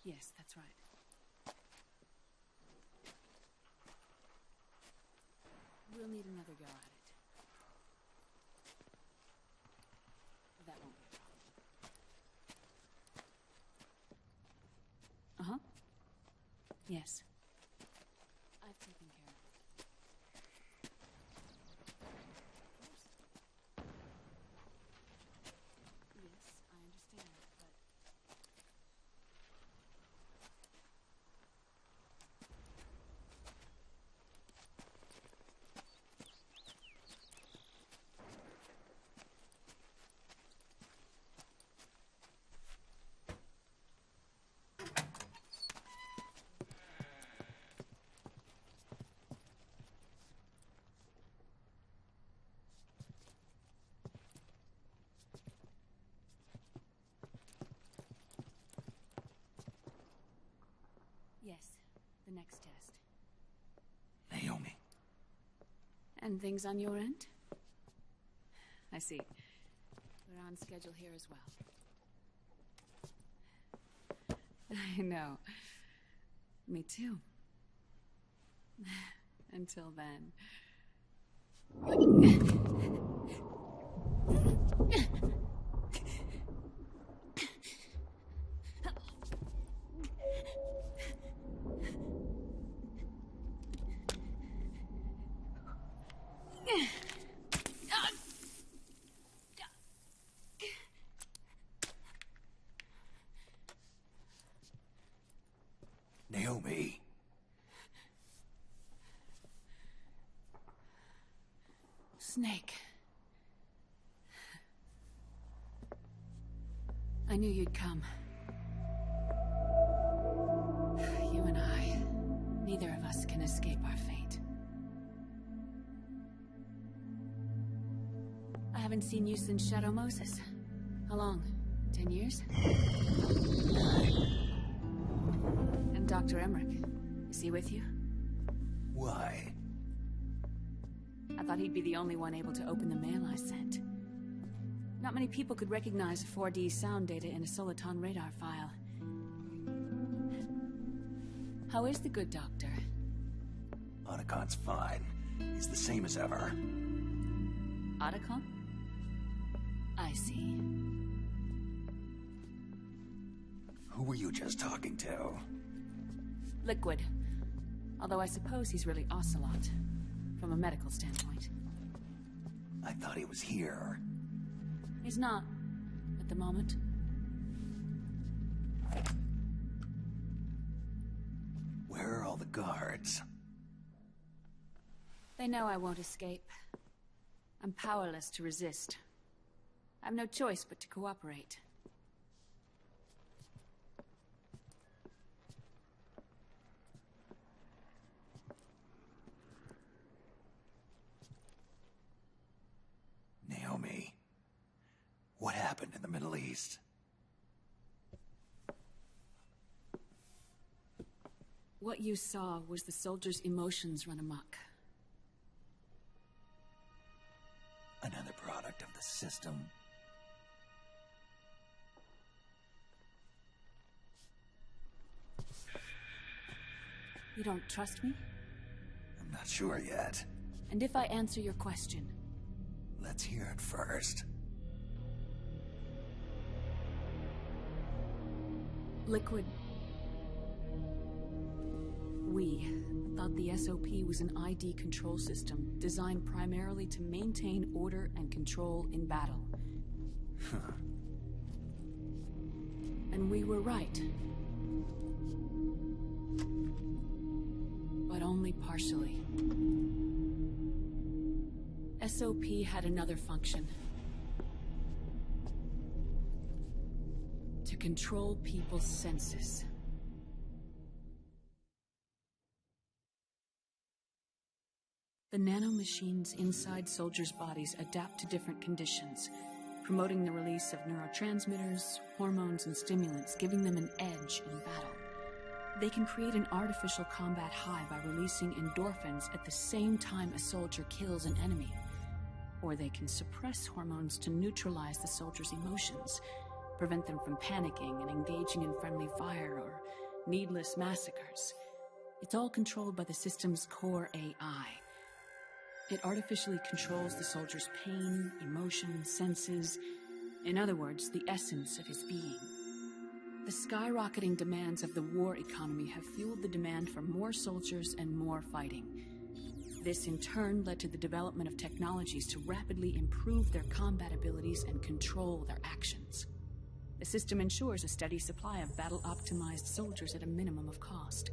Yes, that's right. We'll need another go at it. That won't be a problem. Yes. I've taken care of it. Yes, I understand, but... Yes, the next test. Naomi. And things on your end? I see. We're on schedule here as well. I know. Me too. Until then. Naomi. Snake. I knew you'd come. You and I, neither of us can escape our fate. I haven't seen you since Shadow Moses. How long? 10 years? And Dr. Emmerich, is he with you? Why? I thought he'd be the only one able to open the mail I sent. Not many people could recognize 4D sound data in a Soliton radar file. How is the good doctor? Otacon's fine. He's the same as ever. Otacon? I see. Who were you just talking to? Liquid. Although I suppose he's really Ocelot, from a medical standpoint. I thought he was here. He's not, at the moment. Where are all the guards? They know I won't escape. I'm powerless to resist. I have no choice but to cooperate. Naomi, what happened in the Middle East? What you saw was the soldiers' emotions run amok. Another product of the system. You don't trust me? I'm not sure yet. And if I answer your question? Let's hear it first. Liquid. We thought the SOP was an ID control system designed primarily to maintain order and control in battle. Huh. And we were right. But only partially. SOP had another function. To control people's senses. The nanomachines inside soldiers' bodies adapt to different conditions, promoting the release of neurotransmitters, hormones, and stimulants, giving them an edge in battle. They can create an artificial combat high by releasing endorphins at the same time a soldier kills an enemy. Or they can suppress hormones to neutralize the soldiers' emotions, prevent them from panicking and engaging in friendly fire or needless massacres. It's all controlled by the system's core AI. It artificially controls the soldier's pain, emotion, senses, in other words, the essence of his being. The skyrocketing demands of the war economy have fueled the demand for more soldiers and more fighting. This in turn led to the development of technologies to rapidly improve their combat abilities and control their actions. The system ensures a steady supply of battle-optimized soldiers at a minimum of cost.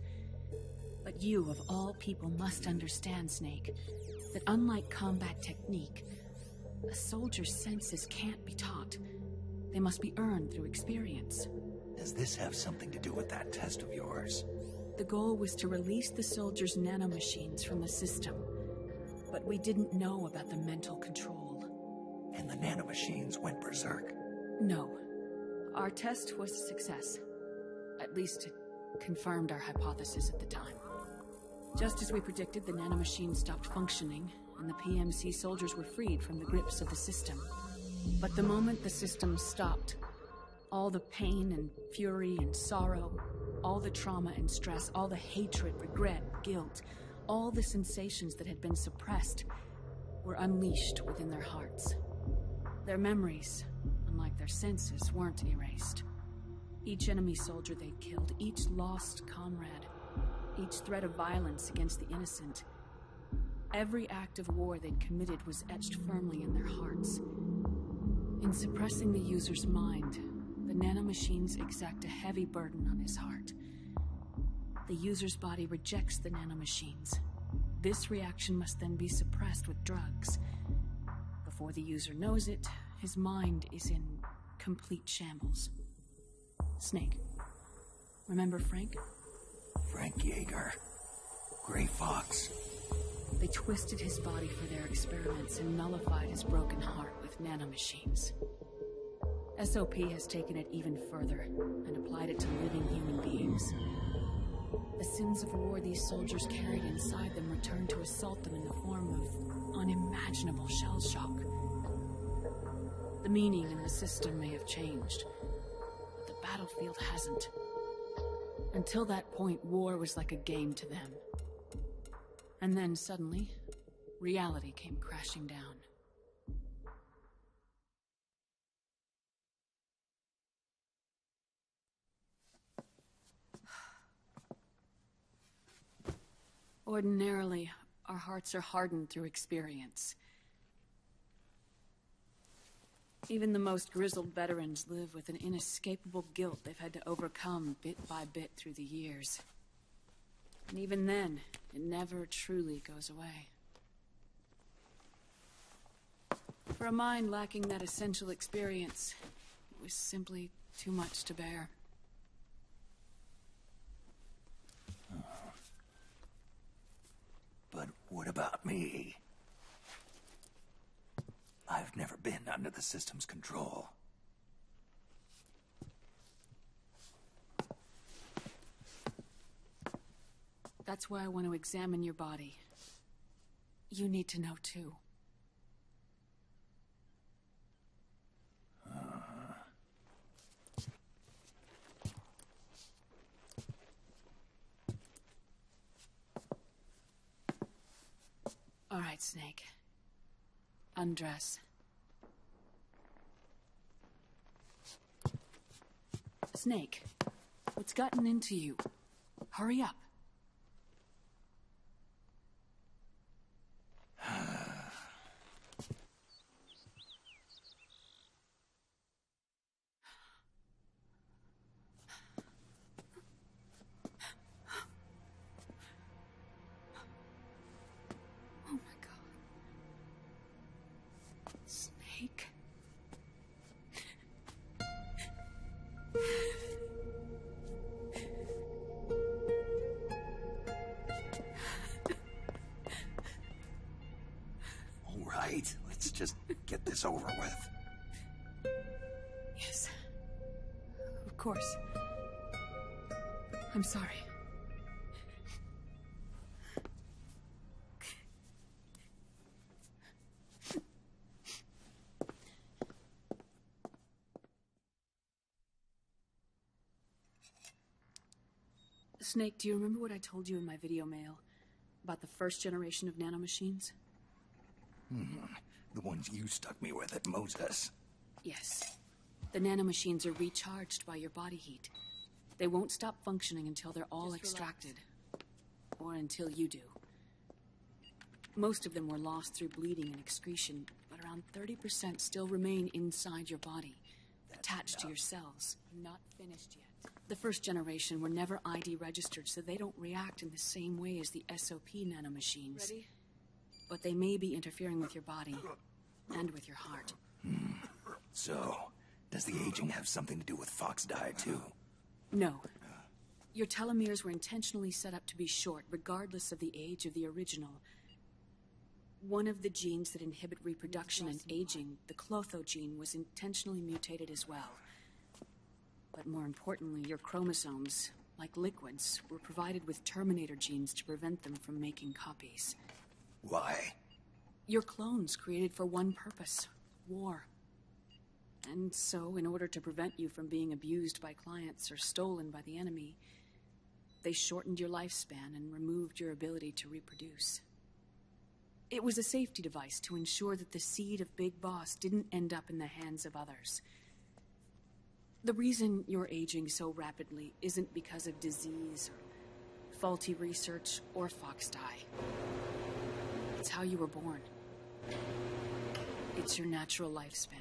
But you, of all people, must understand, Snake, that unlike combat technique, a soldier's senses can't be taught. They must be earned through experience. Does this have something to do with that test of yours? The goal was to release the soldiers' nanomachines from the system, but we didn't know about the mental control. And the nanomachines went berserk? No. Our test was a success. At least it confirmed our hypothesis at the time. Just as we predicted, the nanomachines stopped functioning, and the PMC soldiers were freed from the grips of the system. But the moment the system stopped, all the pain and fury and sorrow, all the trauma and stress, all the hatred, regret, guilt, all the sensations that had been suppressed were unleashed within their hearts. Their memories, unlike their senses, weren't erased. Each enemy soldier they'd killed, each lost comrade, each threat of violence against the innocent, every act of war they'd committed was etched firmly in their hearts. In suppressing the user's mind, the nanomachines exact a heavy burden on his heart. The user's body rejects the nanomachines. This reaction must then be suppressed with drugs. Before the user knows it, his mind is in complete shambles. Snake, remember Frank? Frank Yeager. Gray Fox. They twisted his body for their experiments and nullified his broken heart with nanomachines. SOP has taken it even further and applied it to living human beings. The sins of war these soldiers carried inside them returned to assault them in the form of unimaginable shell shock. The meaning in the system may have changed, but the battlefield hasn't. Until that point, war was like a game to them. And then suddenly, reality came crashing down. Ordinarily, our hearts are hardened through experience. Even the most grizzled veterans live with an inescapable guilt they've had to overcome bit by bit through the years. And even then, it never truly goes away. For a mind lacking that essential experience, it was simply too much to bear. But what about me? I've never been under the system's control. That's why I want to examine your body. You need to know too. All right, Snake. Undress. Snake, what's gotten into you? Hurry up. Snake? All right, let's just get this over with. Yes. Of course. I'm sorry. Snake, do you remember what I told you in my video mail about the first generation of nanomachines? The ones you stuck me with at Moses. Yes. The nanomachines are recharged by your body heat. They won't stop functioning until they're all extracted. Or until you do. Most of them were lost through bleeding and excretion, but around 30% still remain inside your body, attached to your cells. Not finished yet. The first generation were never ID registered, so they don't react in the same way as the SOP nanomachines. Ready? But they may be interfering with your body, and with your heart. So, does the aging have something to do with Fox Die, too? No. Your telomeres were intentionally set up to be short, regardless of the age of the original. One of the genes that inhibit reproduction and aging, the Clotho gene, was intentionally mutated as well. But more importantly, your chromosomes, like liquids, were provided with terminator genes to prevent them from making copies. Why? Your clones created for one purpose: war. And so, in order to prevent you from being abused by clients or stolen by the enemy, they shortened your lifespan and removed your ability to reproduce. It was a safety device to ensure that the seed of Big Boss didn't end up in the hands of others. The reason you're aging so rapidly isn't because of disease or faulty research or Fox Die. It's how you were born. It's your natural lifespan.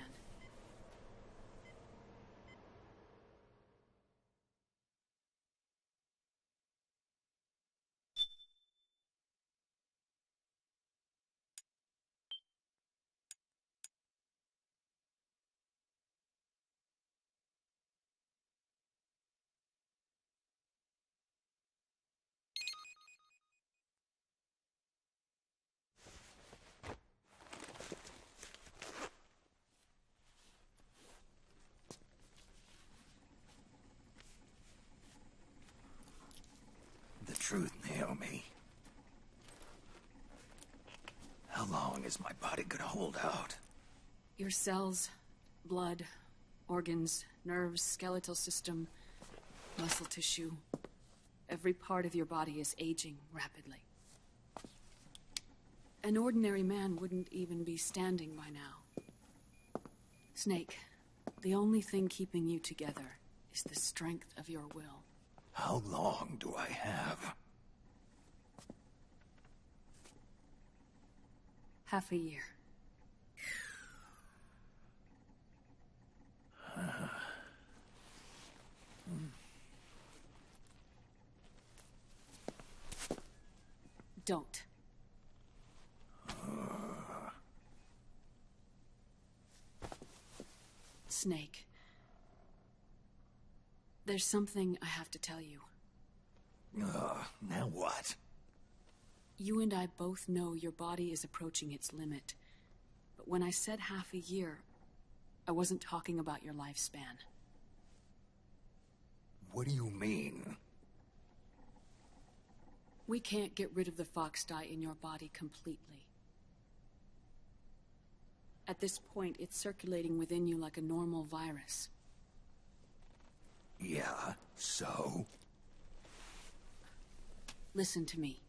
Truth, Naomi. How long is my body gonna hold out? Your cells, blood, organs, nerves, skeletal system, muscle tissue. Every part of your body is aging rapidly. An ordinary man wouldn't even be standing by now. Snake, the only thing keeping you together is the strength of your will. How long do I have? Half a year. Don't. Snake. There's something I have to tell you. Now what? You and I both know your body is approaching its limit. But when I said half a year, I wasn't talking about your lifespan. What do you mean? We can't get rid of the Fox Die in your body completely. At this point, it's circulating within you like a normal virus. Yeah, so? Listen to me.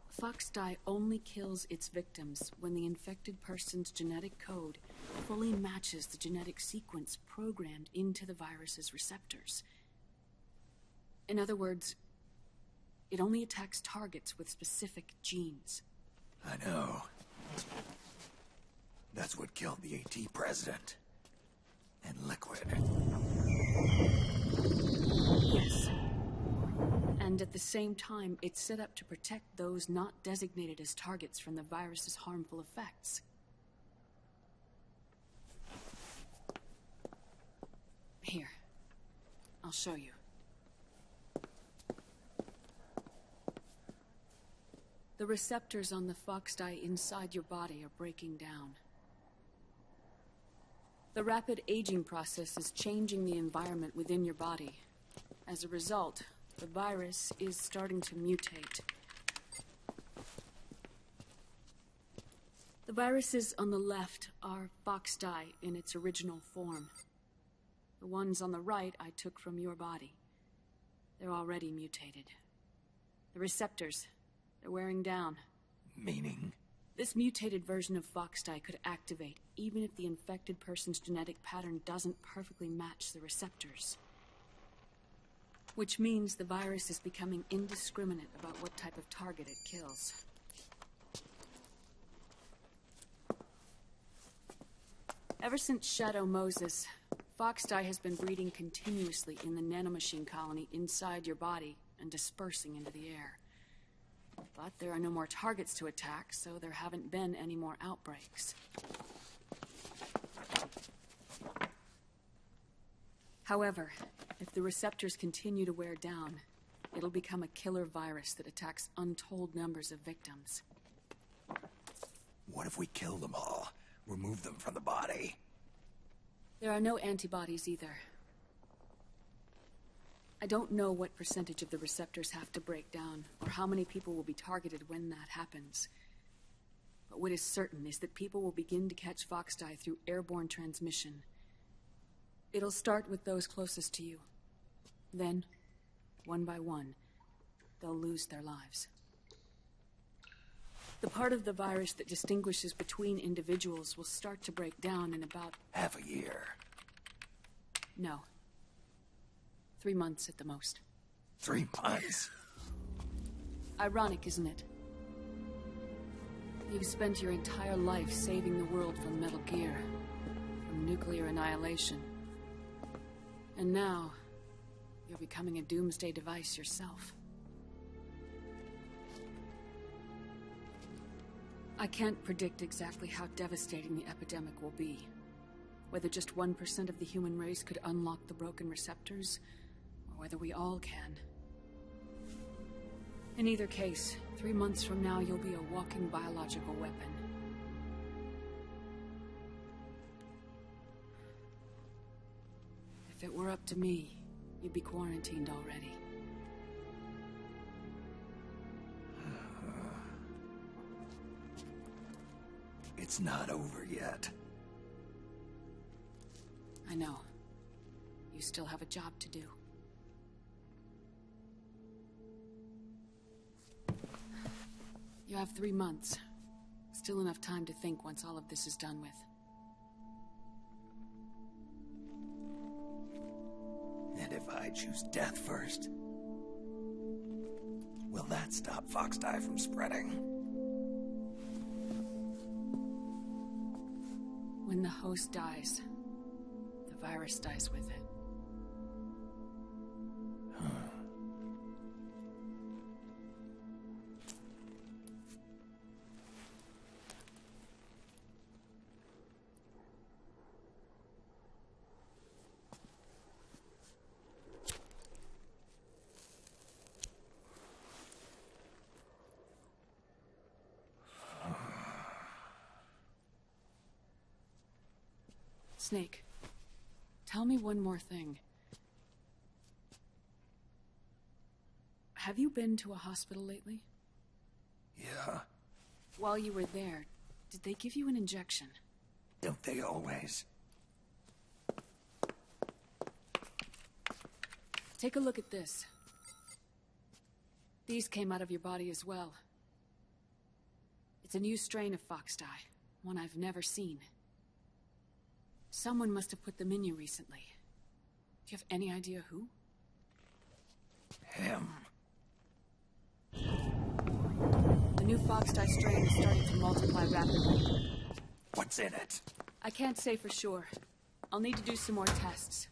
Fox Die only kills its victims when the infected person's genetic code fully matches the genetic sequence programmed into the virus's receptors. In other words, it only attacks targets with specific genes. I know. That's what killed the AT president. And Liquid. Yes. And at the same time, it's set up to protect those not designated as targets from the virus's harmful effects. Here. I'll show you. The receptors on the Fox Die inside your body are breaking down. The rapid aging process is changing the environment within your body. As a result, the virus is starting to mutate. The viruses on the left are Fox Die in its original form. The ones on the right I took from your body. They're already mutated. The receptors, they're wearing down. Meaning? This mutated version of Foxdie could activate even if the infected person's genetic pattern doesn't perfectly match the receptors. Which means the virus is becoming indiscriminate about what type of target it kills. Ever since Shadow Moses, Foxdie has been breeding continuously in the nanomachine colony inside your body and dispersing into the air. But there are no more targets to attack, so there haven't been any more outbreaks. However, if the receptors continue to wear down, it'll become a killer virus that attacks untold numbers of victims. What if we kill them all? Remove them from the body? There are no antibodies either. I don't know what percentage of the receptors have to break down, or how many people will be targeted when that happens. But what is certain is that people will begin to catch Foxdie through airborne transmission. It'll start with those closest to you. Then, one by one, they'll lose their lives. The part of the virus that distinguishes between individuals will start to break down in about... half a year. No. 3 months at the most. 3 months? Ironic, isn't it? You've spent your entire life saving the world from Metal Gear, from nuclear annihilation. And now, you're becoming a doomsday device yourself. I can't predict exactly how devastating the epidemic will be. Whether just 1% of the human race could unlock the broken receptors, or whether we all can. In either case, 3 months from now, you'll be a walking biological weapon. If it were up to me, you'd be quarantined already. It's not over yet. I know. You still have a job to do. You have 3 months. Still enough time to think once all of this is done with. And if I choose death first? Will that stop Foxdie from spreading? When the host dies, the virus dies with it. Snake, tell me one more thing. Have you been to a hospital lately? Yeah. While you were there, did they give you an injection? Don't they always? Take a look at this. These came out of your body as well. It's a new strain of Foxdie, one I've never seen. Someone must have put them in you recently. Do you have any idea who? Him. The new Foxdie strain is starting to multiply rapidly. What's in it? I can't say for sure. I'll need to do some more tests.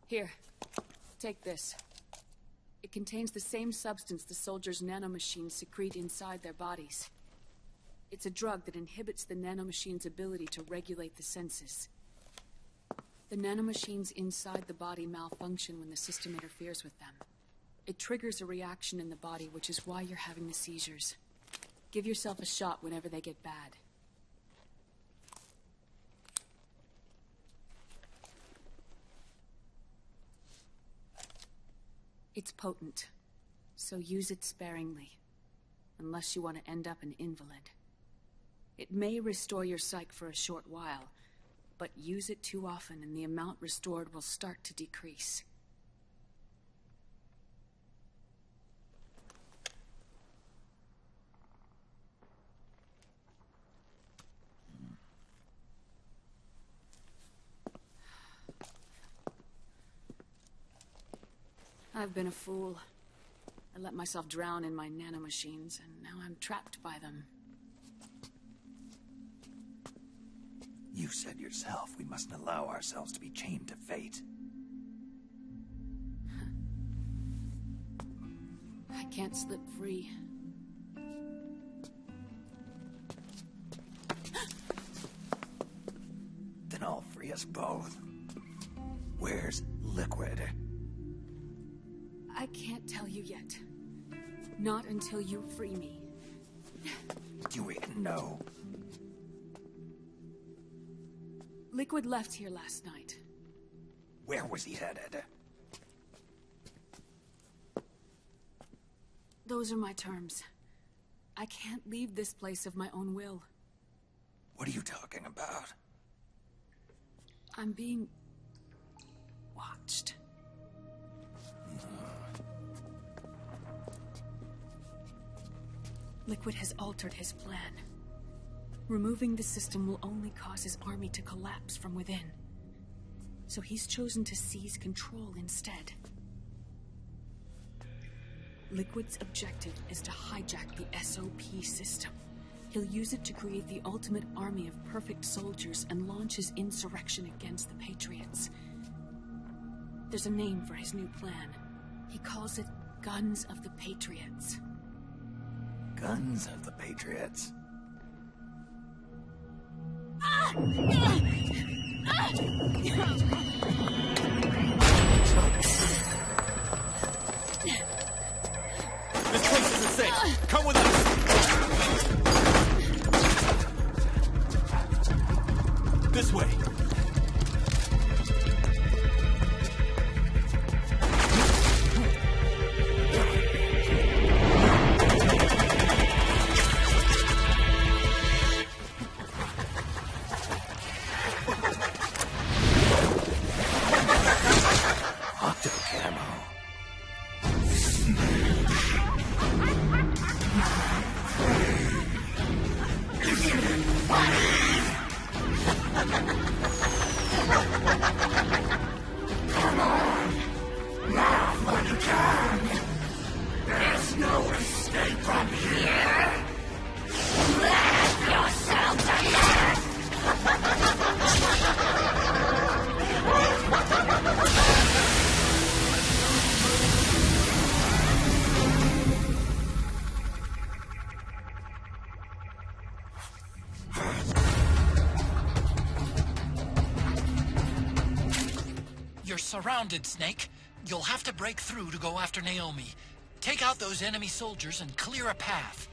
Here, take this. It contains the same substance the soldiers' nanomachines secrete inside their bodies. It's a drug that inhibits the nanomachine's ability to regulate the senses. The nanomachines inside the body malfunction when the system interferes with them. It triggers a reaction in the body, which is why you're having the seizures. Give yourself a shot whenever they get bad. It's potent, so use it sparingly, unless you want to end up an invalid. It may restore your psyche for a short while, but use it too often and the amount restored will start to decrease. I've been a fool. I let myself drown in my nanomachines, and now I'm trapped by them. You said yourself we mustn't allow ourselves to be chained to fate. I can't slip free. Then I'll free us both. Where's Liquid? I can't tell you yet. Not until you free me. Do we know? Liquid left here last night. Where was he headed? Those are my terms. I can't leave this place of my own will. What are you talking about? I'm being watched. Liquid has altered his plan. Removing the system will only cause his army to collapse from within. So he's chosen to seize control instead. Liquid's objective is to hijack the SOP system. He'll use it to create the ultimate army of perfect soldiers and launch his insurrection against the Patriots. There's a name for his new plan. He calls it Guns of the Patriots. Guns of the Patriots? This place isn't safe. Come with us. This way. Surrounded, Snake. You'll have to break through to go after Naomi. Take out those enemy soldiers and clear a path.